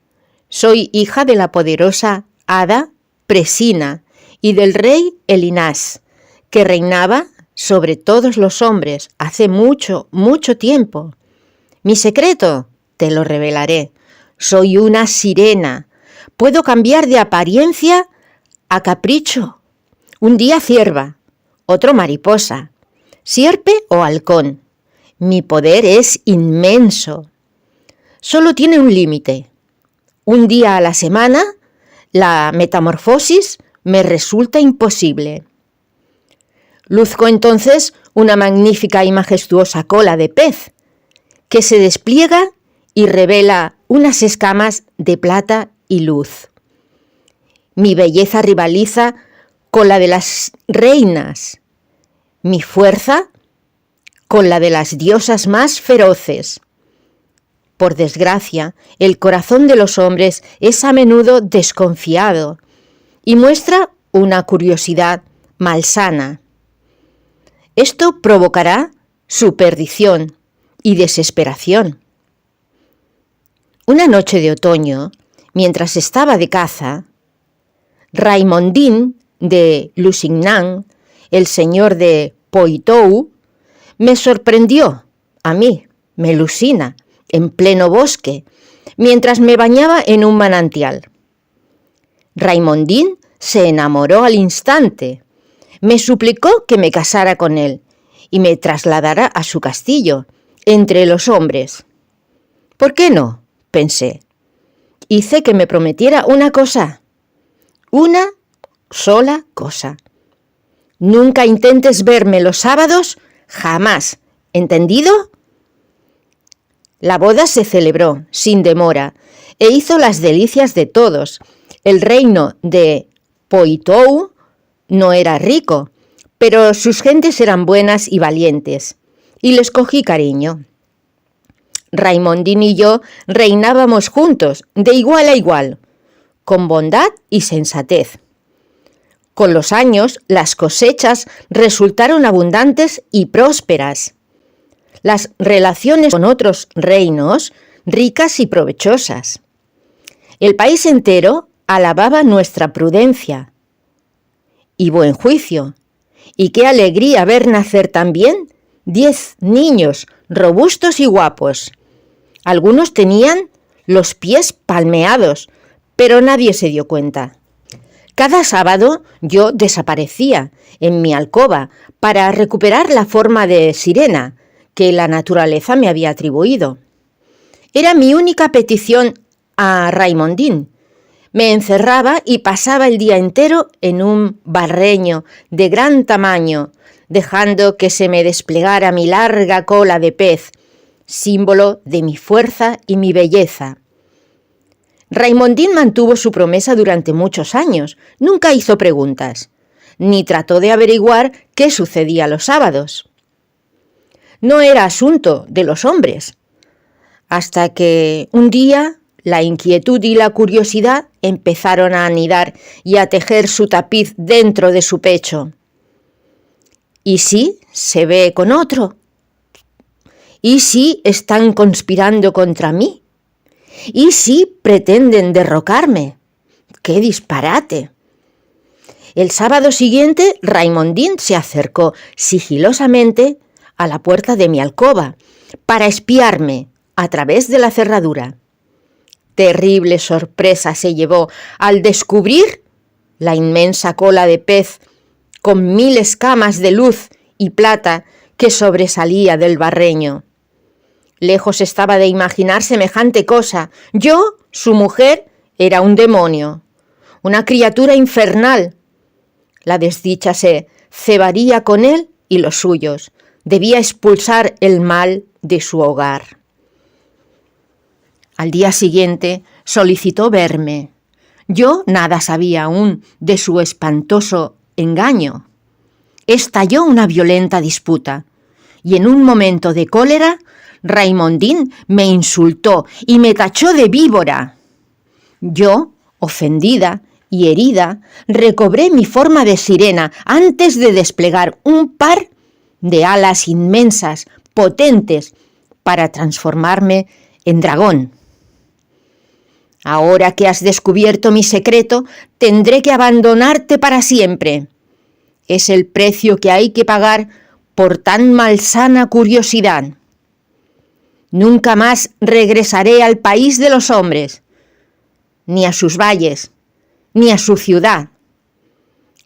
soy hija de la poderosa hada Presina y del rey Elinás, que reinaba sobre todos los hombres hace mucho, mucho tiempo. Mi secreto te lo revelaré. Soy una sirena. Puedo cambiar de apariencia a capricho. Un día cierva, otro mariposa, sierpe o halcón. Mi poder es inmenso. Solo tiene un límite. Un día a la semana, la metamorfosis me resulta imposible. Luzco entonces una magnífica y majestuosa cola de pez que se despliega y revela unas escamas de plata y luz. Mi belleza rivaliza con la de las reinas, mi fuerza con la de las diosas más feroces. Por desgracia, el corazón de los hombres es a menudo desconfiado y muestra una curiosidad malsana. Esto provocará su perdición y desesperación. Una noche de otoño, mientras estaba de caza, Raimondín de Lusignan, el señor de Poitou, me sorprendió, a mí, Melusina, en pleno bosque, mientras me bañaba en un manantial. Raimondín se enamoró al instante, me suplicó que me casara con él y me trasladara a su castillo, entre los hombres. ¿Por qué no?, pensé. Hice que me prometiera una cosa, una sola cosa. Nunca intentes verme los sábados, jamás, ¿entendido? La boda se celebró sin demora e hizo las delicias de todos. El reino de Poitou no era rico, pero sus gentes eran buenas y valientes, y les cogí cariño. Raimondín y yo reinábamos juntos, de igual a igual, con bondad y sensatez. Con los años, las cosechas resultaron abundantes y prósperas. Las relaciones con otros reinos, ricas y provechosas. El país entero alababa nuestra prudencia y buen juicio. Y qué alegría ver nacer también 10 niños robustos y guapos. Algunos tenían los pies palmeados, pero nadie se dio cuenta. Cada sábado yo desaparecía en mi alcoba para recuperar la forma de sirena que la naturaleza me había atribuido. Era mi única petición a Raimondín. Me encerraba y pasaba el día entero en un barreño de gran tamaño, dejando que se me desplegara mi larga cola de pez, símbolo de mi fuerza y mi belleza. Raimondín mantuvo su promesa durante muchos años, nunca hizo preguntas, ni trató de averiguar qué sucedía los sábados. No era asunto de los hombres, hasta que un día la inquietud y la curiosidad empezaron a anidar y a tejer su tapiz dentro de su pecho. ¿Y si se ve con otro? ¿Y si están conspirando contra mí? ¿Y si pretenden derrocarme? ¡Qué disparate! El sábado siguiente, Raimondín se acercó sigilosamente a la puerta de mi alcoba para espiarme a través de la cerradura. Terrible sorpresa se llevó al descubrir la inmensa cola de pez con 1000 escamas de luz y plata que sobresalía del barreño. Lejos estaba de imaginar semejante cosa. Yo, su mujer, era un demonio, una criatura infernal. La desdicha se cebaría con él y los suyos. Debía expulsar el mal de su hogar. Al día siguiente solicitó verme. Yo nada sabía aún de su espantoso engaño. Estalló una violenta disputa y en un momento de cólera Raimondín me insultó y me tachó de víbora. Yo, ofendida y herida, recobré mi forma de sirena antes de desplegar un par de alas inmensas, potentes, para transformarme en dragón. Ahora que has descubierto mi secreto, tendré que abandonarte para siempre. Es el precio que hay que pagar por tan malsana curiosidad. Nunca más regresaré al país de los hombres, ni a sus valles, ni a su ciudad.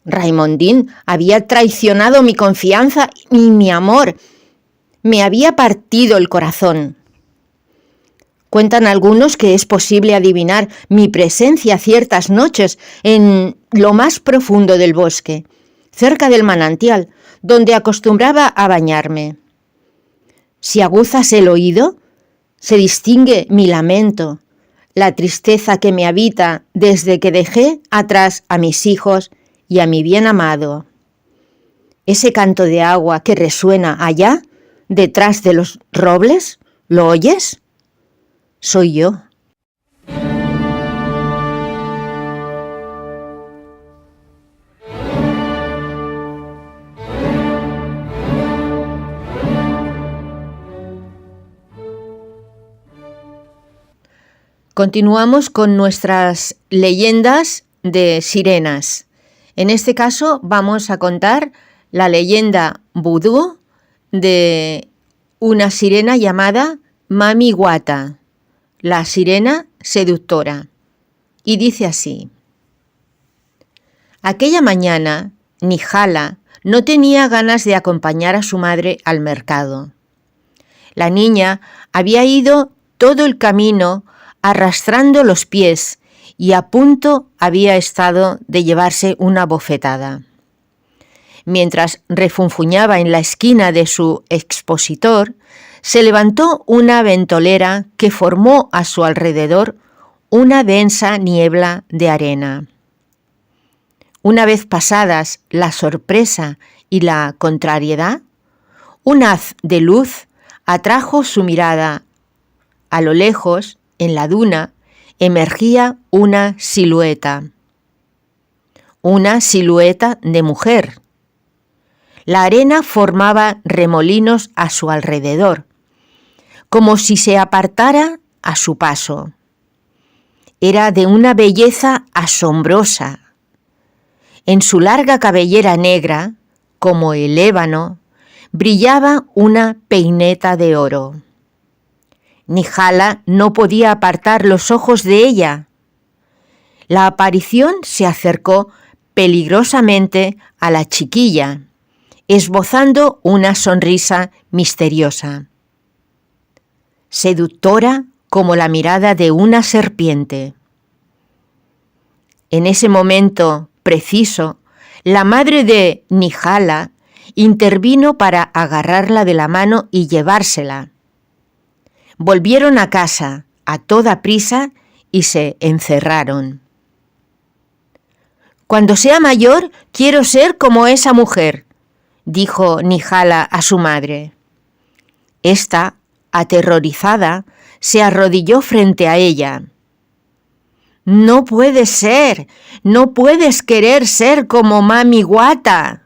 Raimondín había traicionado mi confianza y mi amor. Me había partido el corazón. Cuentan algunos que es posible adivinar mi presencia ciertas noches en lo más profundo del bosque, cerca del manantial, donde acostumbraba a bañarme. Si aguzas el oído, se distingue mi lamento, la tristeza que me habita desde que dejé atrás a mis hijos y a mi bien amado. Ese canto de agua que resuena allá, detrás de los robles, ¿lo oyes? Soy yo. Continuamos con nuestras leyendas de sirenas. En este caso vamos a contar la leyenda vudú de una sirena llamada Mami Wata, la sirena seductora. Y dice así: aquella mañana, Nihala no tenía ganas de acompañar a su madre al mercado. La niña había ido todo el camino arrastrando los pies y a punto había estado de llevarse una bofetada. Mientras refunfuñaba en la esquina de su expositor, se levantó una ventolera que formó a su alrededor una densa niebla de arena. Una vez pasadas la sorpresa y la contrariedad, un haz de luz atrajo su mirada. A lo lejos, en la duna, emergía una silueta de mujer. La arena formaba remolinos a su alrededor, como si se apartara a su paso. Era de una belleza asombrosa. En su larga cabellera negra, como el ébano, brillaba una peineta de oro. Nihala no podía apartar los ojos de ella. La aparición se acercó peligrosamente a la chiquilla, esbozando una sonrisa misteriosa, seductora como la mirada de una serpiente. En ese momento preciso, la madre de Nihala intervino para agarrarla de la mano y llevársela. Volvieron a casa a toda prisa y se encerraron. Cuando sea mayor, quiero ser como esa mujer, dijo Nihala a su madre. Esta, aterrorizada, se arrodilló frente a ella. No puedes ser, no puedes querer ser como Mami Wata.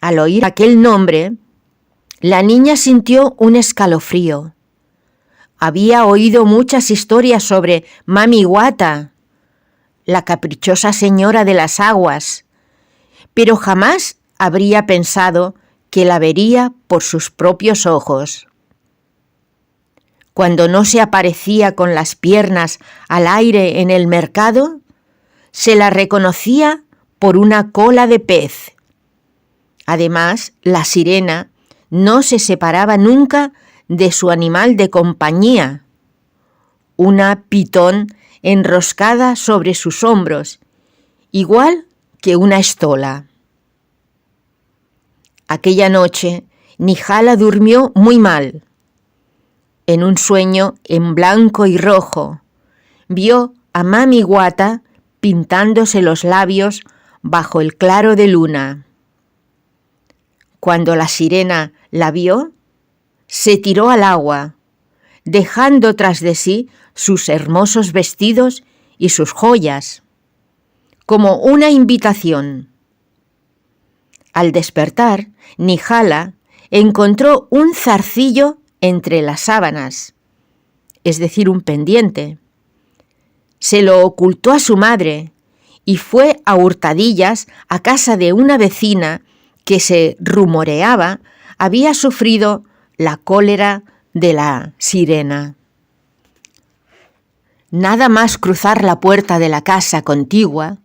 Al oír aquel nombre, la niña sintió un escalofrío. Había oído muchas historias sobre Mami Wata, la caprichosa señora de las aguas, pero jamás habría pensado que la vería por sus propios ojos. Cuando no se aparecía con las piernas al aire en el mercado, se la reconocía por una cola de pez. Además, la sirena no se separaba nunca de su animal de compañía, una pitón enroscada sobre sus hombros, igual que una estola. Aquella noche, Nihala durmió muy mal. En un sueño en blanco y rojo, vio a Mami Wata pintándose los labios bajo el claro de luna. Cuando la sirena la vio, se tiró al agua, dejando tras de sí sus hermosos vestidos y sus joyas, como una invitación. Al despertar, Nihala encontró un zarcillo entre las sábanas, es decir, un pendiente. Se lo ocultó a su madre y fue a hurtadillas a casa de una vecina que se rumoreaba había sufrido la cólera de la sirena. Nada más cruzar la puerta de la casa contigua,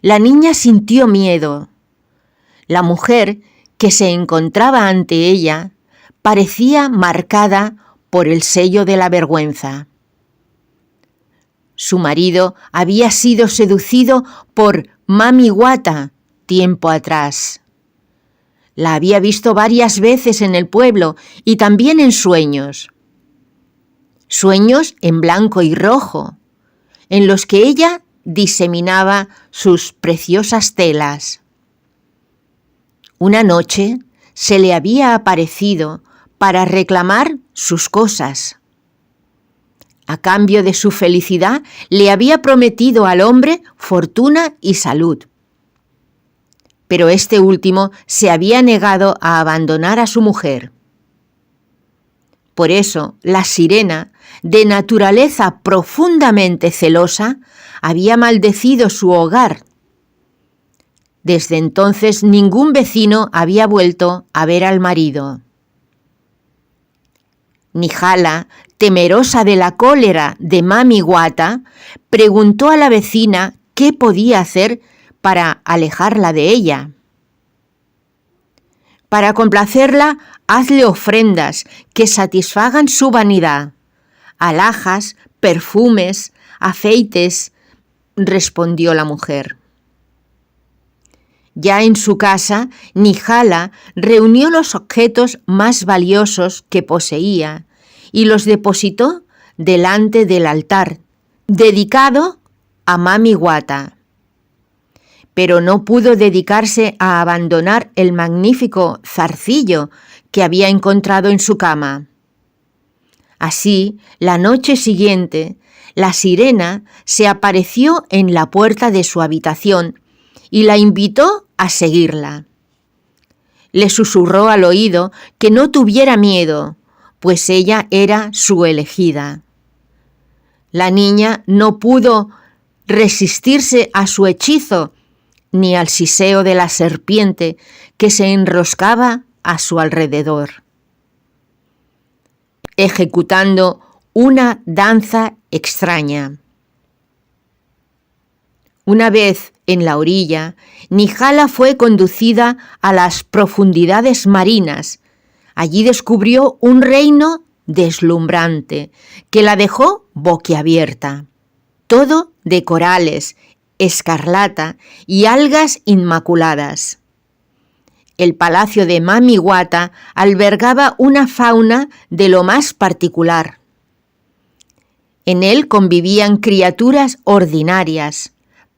la niña sintió miedo. La mujer que se encontraba ante ella parecía marcada por el sello de la vergüenza. Su marido había sido seducido por Mami Wata tiempo atrás. La había visto varias veces en el pueblo y también en sueños. Sueños en blanco y rojo, en los que ella diseminaba sus preciosas telas. Una noche se le había aparecido para reclamar sus cosas. A cambio de su felicidad, le había prometido al hombre fortuna y salud. Pero este último se había negado a abandonar a su mujer. Por eso, la sirena, de naturaleza profundamente celosa, había maldecido su hogar. Desde entonces ningún vecino había vuelto a ver al marido. Nihala, temerosa de la cólera de Mami Wata, preguntó a la vecina qué podía hacer para alejarla de ella. Para complacerla, hazle ofrendas que satisfagan su vanidad, alhajas, perfumes, aceites, respondió la mujer. Ya en su casa, Nihala reunió los objetos más valiosos que poseía y los depositó delante del altar, dedicado a Mami Wata. Pero no pudo dedicarse a abandonar el magnífico zarcillo que había encontrado en su cama. Así, la noche siguiente, la sirena se apareció en la puerta de su habitación y la invitó a seguirla. Le susurró al oído que no tuviera miedo, pues ella era su elegida. La niña no pudo resistirse a su hechizo ni al siseo de la serpiente que se enroscaba a su alrededor, ejecutando una danza extraña. Una vez en la orilla, Nihala fue conducida a las profundidades marinas. Allí descubrió un reino deslumbrante que la dejó boquiabierta. Todo de corales, escarlata y algas inmaculadas. El palacio de Mami Wata albergaba una fauna de lo más particular. En él convivían criaturas ordinarias,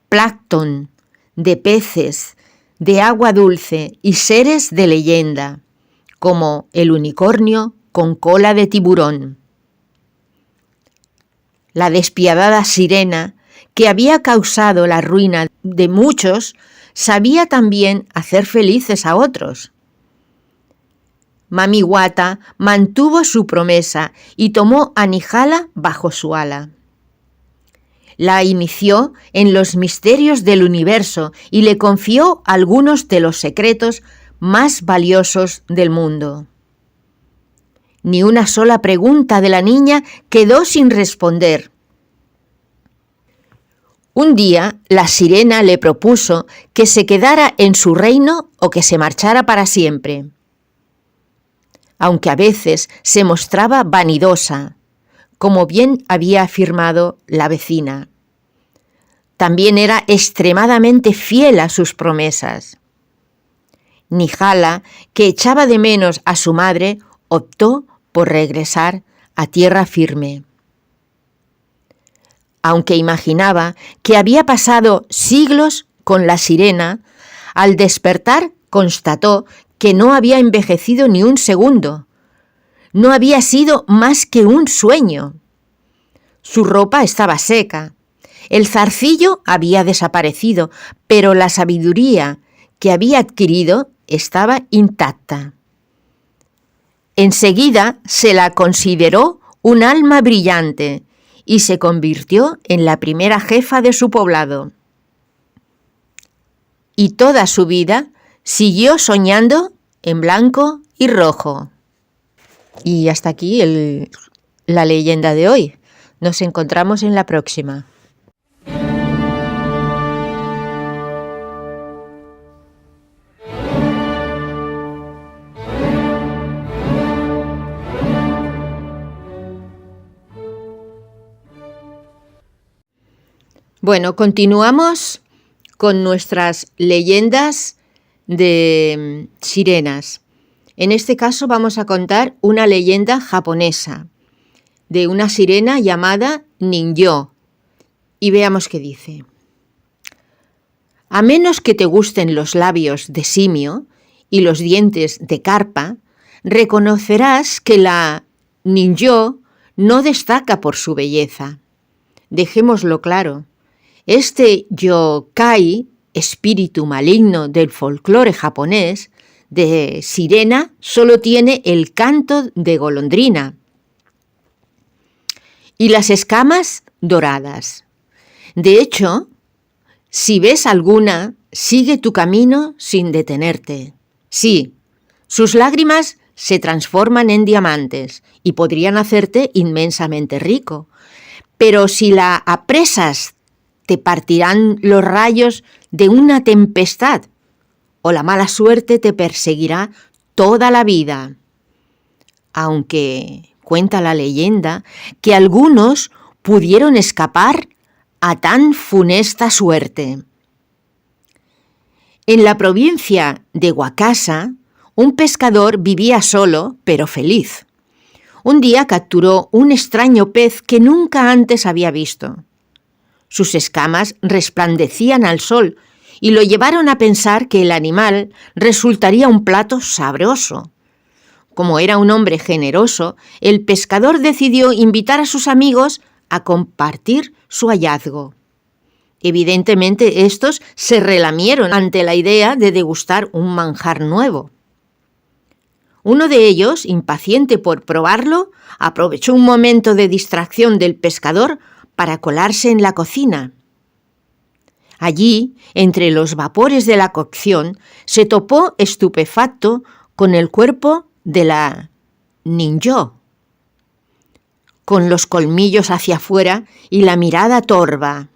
plancton, de peces, de agua dulce y seres de leyenda, como el unicornio con cola de tiburón. La despiadada sirena, que había causado la ruina de muchos, sabía también hacer felices a otros. Mami Wata mantuvo su promesa y tomó a Nihala bajo su ala. La inició en los misterios del universo y le confió algunos de los secretos más valiosos del mundo. Ni una sola pregunta de la niña quedó sin responder. Un día, la sirena le propuso que se quedara en su reino o que se marchara para siempre. Aunque a veces se mostraba vanidosa, como bien había afirmado la vecina. También era extremadamente fiel a sus promesas. Nihala, que echaba de menos a su madre, optó por regresar a tierra firme. Aunque imaginaba que había pasado siglos con la sirena, al despertar constató que no había envejecido ni un segundo. no había sido más que un sueño. Su ropa estaba seca, el zarcillo había desaparecido, pero la sabiduría que había adquirido estaba intacta. Enseguida se la consideró un alma brillante y se convirtió en la primera jefa de su poblado. Y toda su vida siguió soñando en blanco y rojo. Y hasta aquí la leyenda de hoy. Nos encontramos en la próxima. Bueno, continuamos con nuestras leyendas de sirenas. En este caso vamos a contar una leyenda japonesa de una sirena llamada Ninjō. Y veamos qué dice. A menos que te gusten los labios de simio y los dientes de carpa, reconocerás que la Ninjō no destaca por su belleza. Dejémoslo claro. Este yokai, espíritu maligno del folclore japonés, de sirena, solo tiene el canto de golondrina y las escamas doradas. De hecho, si ves alguna, sigue tu camino sin detenerte. Sí, sus lágrimas se transforman en diamantes y podrían hacerte inmensamente rico, pero si la apresas, te partirán los rayos de una tempestad o la mala suerte te perseguirá toda la vida. Aunque cuenta la leyenda que algunos pudieron escapar a tan funesta suerte. En la provincia de Wakasa, un pescador vivía solo, pero feliz. Un día capturó un extraño pez que nunca antes había visto. Sus escamas resplandecían al sol y lo llevaron a pensar que el animal resultaría un plato sabroso. Como era un hombre generoso, el pescador decidió invitar a sus amigos a compartir su hallazgo. Evidentemente, estos se relamieron ante la idea de degustar un manjar nuevo. Uno de ellos, impaciente por probarlo, aprovechó un momento de distracción del pescador para colarse en la cocina. Allí, entre los vapores de la cocción, se topó estupefacto con el cuerpo de la Ninjō, con los colmillos hacia afuera y la mirada torva.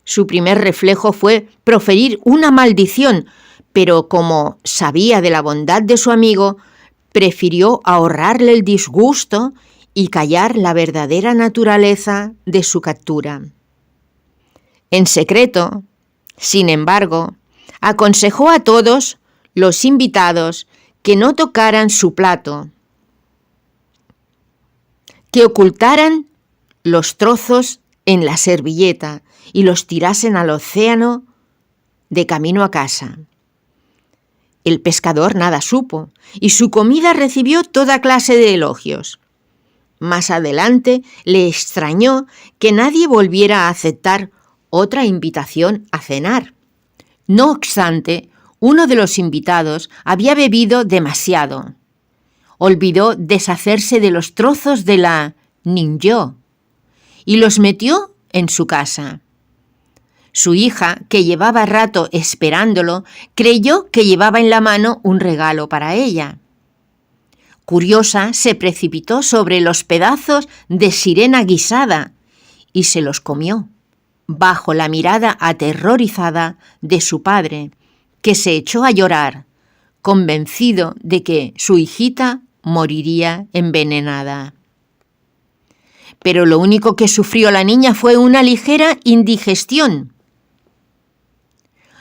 Su primer reflejo fue proferir una maldición, pero como sabía de la bondad de su amigo, prefirió ahorrarle el disgusto y callar la verdadera naturaleza de su captura. En secreto, sin embargo, aconsejó a todos los invitados que no tocaran su plato, que ocultaran los trozos en la servilleta y los tirasen al océano de camino a casa. El pescador nada supo y su comida recibió toda clase de elogios. Más adelante le extrañó que nadie volviera a aceptar otra invitación a cenar. No obstante, uno de los invitados había bebido demasiado. Olvidó deshacerse de los trozos de la Ninjō y los metió en su casa. Su hija, que llevaba rato esperándolo, creyó que llevaba en la mano un regalo para ella. Curiosa, se precipitó sobre los pedazos de sirena guisada y se los comió, bajo la mirada aterrorizada de su padre, que se echó a llorar, convencido de que su hijita moriría envenenada. Pero lo único que sufrió la niña fue una ligera indigestión.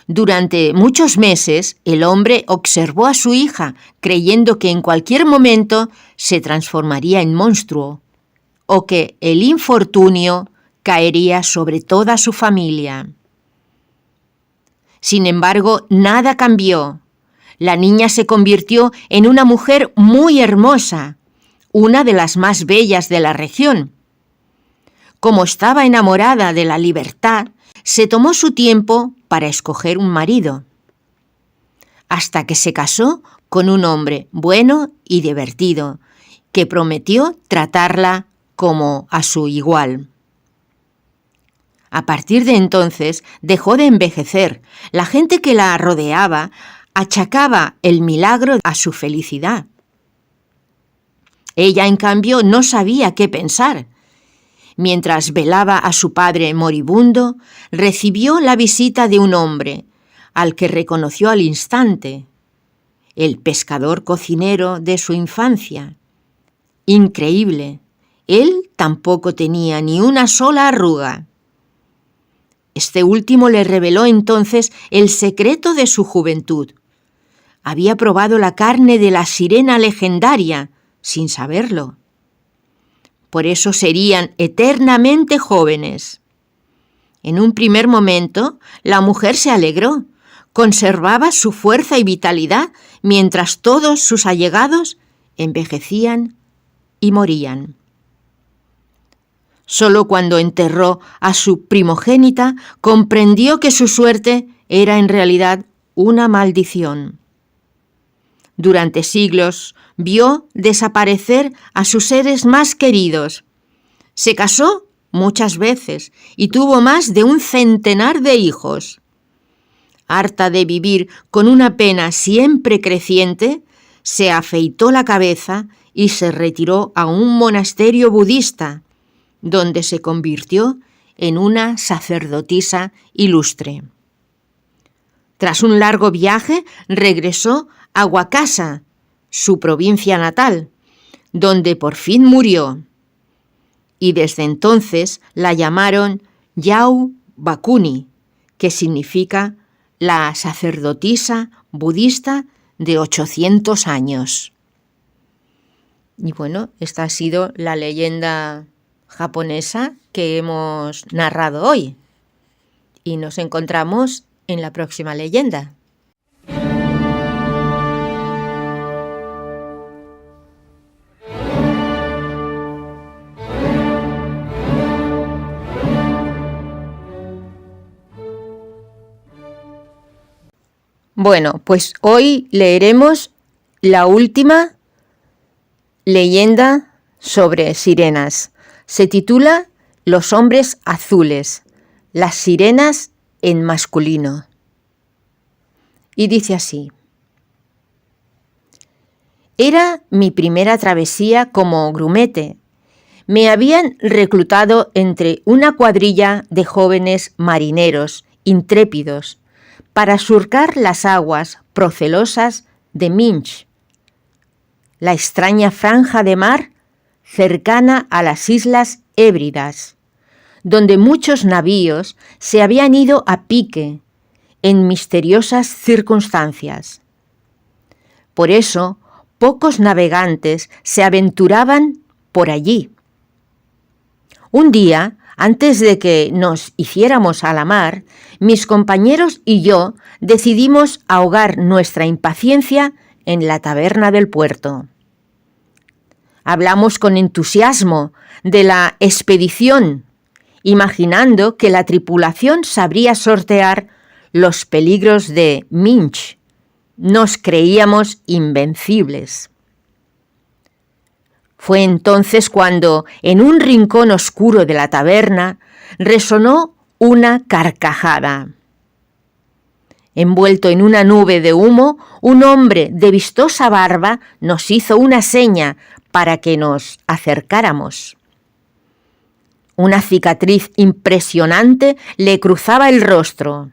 Durante muchos meses, el hombre observó a su hija, creyendo que en cualquier momento se transformaría en monstruo, o que el infortunio caería sobre toda su familia. Sin embargo, nada cambió. La niña se convirtió en una mujer muy hermosa, una de las más bellas de la región. Como estaba enamorada de la libertad, se tomó su tiempo para escoger un marido, hasta que se casó con un hombre bueno y divertido, que prometió tratarla como a su igual. A partir de entonces dejó de envejecer. La gente que la rodeaba achacaba el milagro a su felicidad. Ella, en cambio, no sabía qué pensar. Mientras velaba a su padre moribundo, recibió la visita de un hombre, al que reconoció al instante, el pescador cocinero de su infancia. Increíble, él tampoco tenía ni una sola arruga. Este último le reveló entonces el secreto de su juventud. Había probado la carne de la sirena legendaria, sin saberlo. Por eso serían eternamente jóvenes. En un primer momento, la mujer se alegró. Conservaba su fuerza y vitalidad mientras todos sus allegados envejecían y morían. Solo cuando enterró a su primogénita comprendió que su suerte era en realidad una maldición. Durante siglos vio desaparecer a sus seres más queridos. Se casó muchas veces y tuvo más de 100 de hijos. Harta de vivir con una pena siempre creciente, se afeitó la cabeza y se retiró a un monasterio budista, donde se convirtió en una sacerdotisa ilustre. Tras un largo viaje, regresó a Wakasa, su provincia natal, donde por fin murió. Y desde entonces la llamaron Yau Bakuni, que significa la sacerdotisa budista de 800 años. Y bueno, esta ha sido la leyenda japonesa que hemos narrado hoy. Y nos encontramos en la próxima leyenda. Bueno, pues hoy leeremos la última leyenda sobre sirenas. Se titula Los hombres azules, las sirenas en masculino. Y dice así: Era mi primera travesía como grumete. Me habían reclutado entre una cuadrilla de jóvenes marineros intrépidos para surcar las aguas procelosas de Minch, la extraña franja de mar cercana a las Islas Hébridas, donde muchos navíos se habían ido a pique en misteriosas circunstancias. Por eso, pocos navegantes se aventuraban por allí. Un día, antes de que nos hiciéramos a la mar, mis compañeros y yo decidimos ahogar nuestra impaciencia en la taberna del puerto. Hablamos con entusiasmo de la expedición, imaginando que la tripulación sabría sortear los peligros de Minch. Nos creíamos invencibles. Fue entonces cuando, en un rincón oscuro de la taberna, resonó una carcajada. Envuelto en una nube de humo, un hombre de vistosa barba nos hizo una seña para que nos acercáramos. Una cicatriz impresionante le cruzaba el rostro.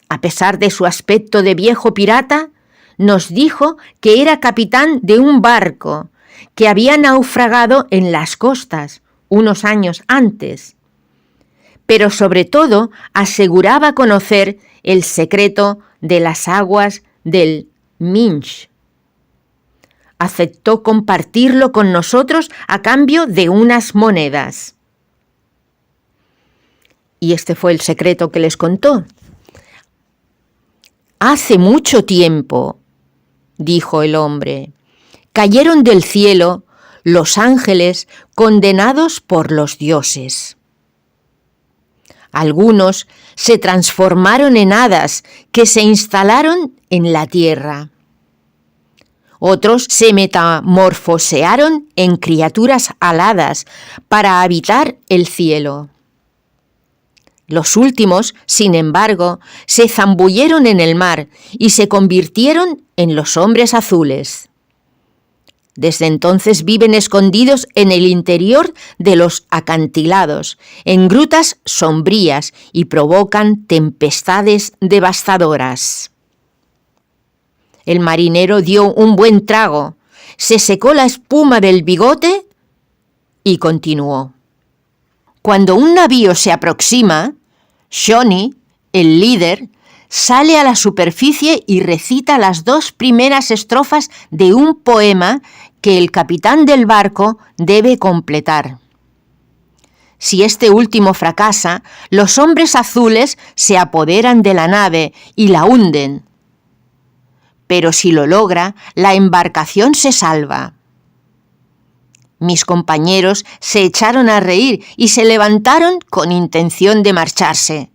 A pesar de su aspecto de viejo pirata, nos dijo que era capitán de un barco que había naufragado en las costas unos años antes, pero sobre todo aseguraba conocer el secreto de las aguas del Minch. Aceptó compartirlo con nosotros a cambio de unas monedas. Y este fue el secreto que les contó. Hace mucho tiempo, dijo el hombre, cayeron del cielo los ángeles condenados por los dioses. Algunos se transformaron en hadas que se instalaron en la tierra. Otros se metamorfosearon en criaturas aladas para habitar el cielo. Los últimos, sin embargo, se zambulleron en el mar y se convirtieron en los hombres azules. Desde entonces viven escondidos en el interior de los acantilados, en grutas sombrías, y provocan tempestades devastadoras. El marinero dio un buen trago, se secó la espuma del bigote y continuó. Cuando un navío se aproxima, Shawnee, el líder, sale a la superficie y recita las 2 primeras estrofas de un poema que el capitán del barco debe completar. Si este último fracasa, los hombres azules se apoderan de la nave y la hunden. Pero si lo logra, la embarcación se salva. Mis compañeros se echaron a reír y se levantaron con intención de marcharse.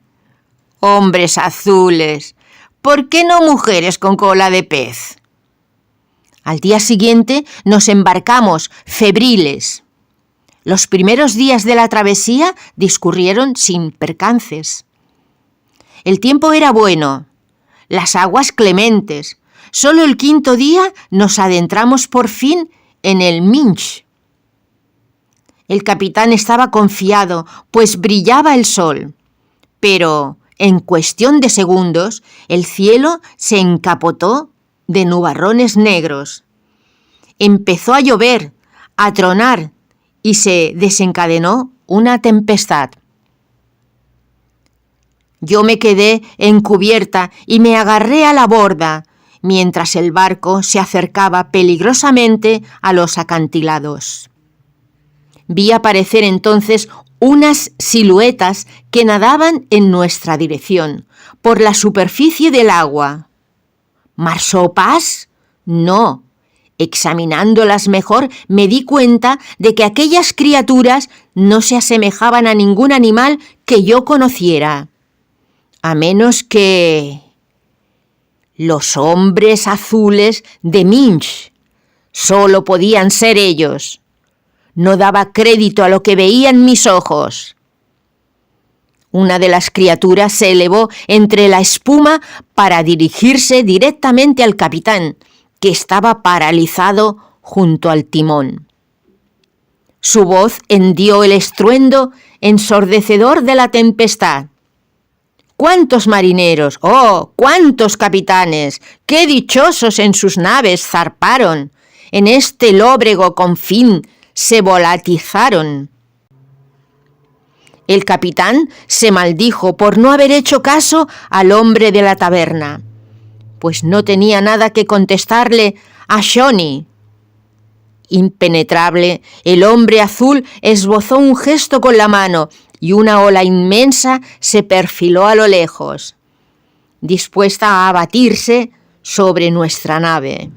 Hombres azules, ¿por qué no mujeres con cola de pez? Al día siguiente nos embarcamos, febriles. Los primeros días de la travesía discurrieron sin percances. El tiempo era bueno, las aguas clementes. Solo el 5.º día nos adentramos por fin en el Minch. El capitán estaba confiado, pues brillaba el sol. Pero, en cuestión de segundos, el cielo se encapotó de nubarrones negros. Empezó a llover, a tronar, y se desencadenó una tempestad. Yo me quedé en cubierta y me agarré a la borda, mientras el barco se acercaba peligrosamente a los acantilados. Vi aparecer entonces unas siluetas que nadaban en nuestra dirección, por la superficie del agua. ¿Marsopas? No. Examinándolas mejor, me di cuenta de que aquellas criaturas no se asemejaban a ningún animal que yo conociera, a menos que los hombres azules de Minch. Solo podían ser ellos. No daba crédito a lo que veía en mis ojos. Una de las criaturas se elevó entre la espuma para dirigirse directamente al capitán, que estaba paralizado junto al timón. Su voz hendió el estruendo ensordecedor de la tempestad. ¿Cuántos marineros? ¡Oh, cuántos capitanes! ¡Qué dichosos en sus naves zarparon! En este lóbrego confín se volatizaron. El capitán se maldijo por no haber hecho caso al hombre de la taberna, pues no tenía nada que contestarle a Shawnee. Impenetrable, el hombre azul esbozó un gesto con la mano y una ola inmensa se perfiló a lo lejos, dispuesta a abatirse sobre nuestra nave.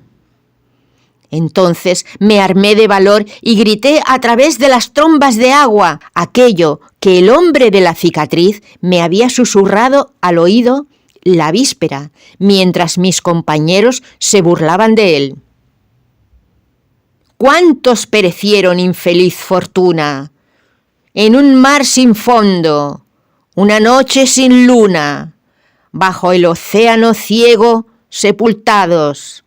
Entonces me armé de valor y grité a través de las trombas de agua aquello que el hombre de la cicatriz me había susurrado al oído la víspera, mientras mis compañeros se burlaban de él. ¿Cuántos perecieron, infeliz fortuna? En un mar sin fondo, una noche sin luna, bajo el océano ciego, sepultados.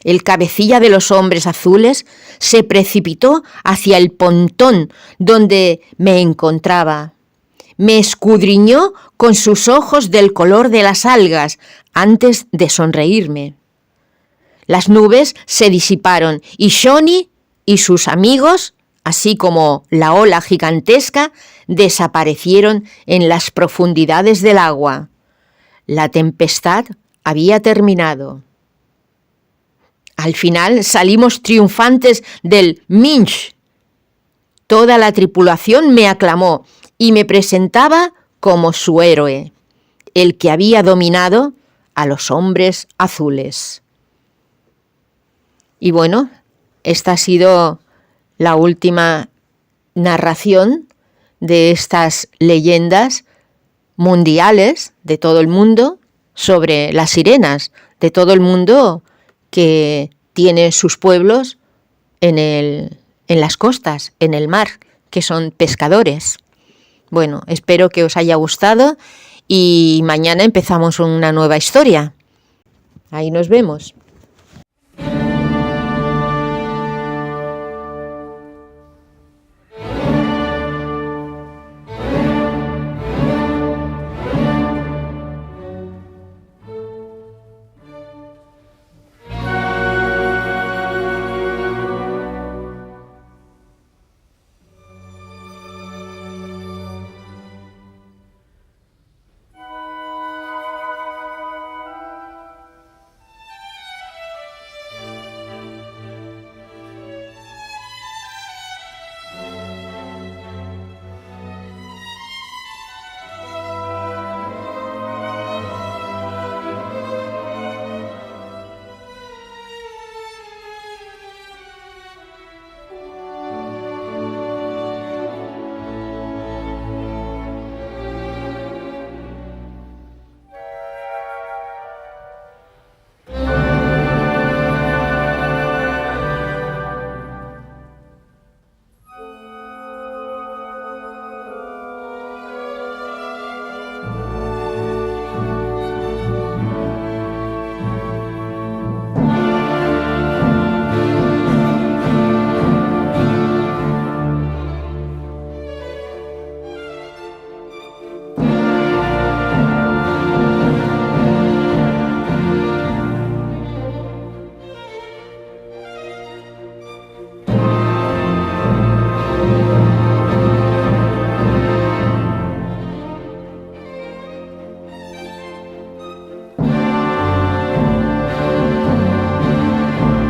El cabecilla de los hombres azules se precipitó hacia el pontón donde me encontraba. Me escudriñó con sus ojos del color de las algas antes de sonreírme. Las nubes se disiparon y Shawnee y sus amigos, así como la ola gigantesca, desaparecieron en las profundidades del agua. La tempestad había terminado. Al final salimos triunfantes del Minch. Toda la tripulación me aclamó y me presentaba como su héroe. el que había dominado a los hombres azules. Y bueno, esta ha sido la última narración de estas leyendas mundiales de todo el mundo sobre las sirenas, de todo el mundo que tiene sus pueblos en las costas, en el mar, que son pescadores. Bueno, espero que os haya gustado y mañana empezamos una nueva historia. Ahí nos vemos.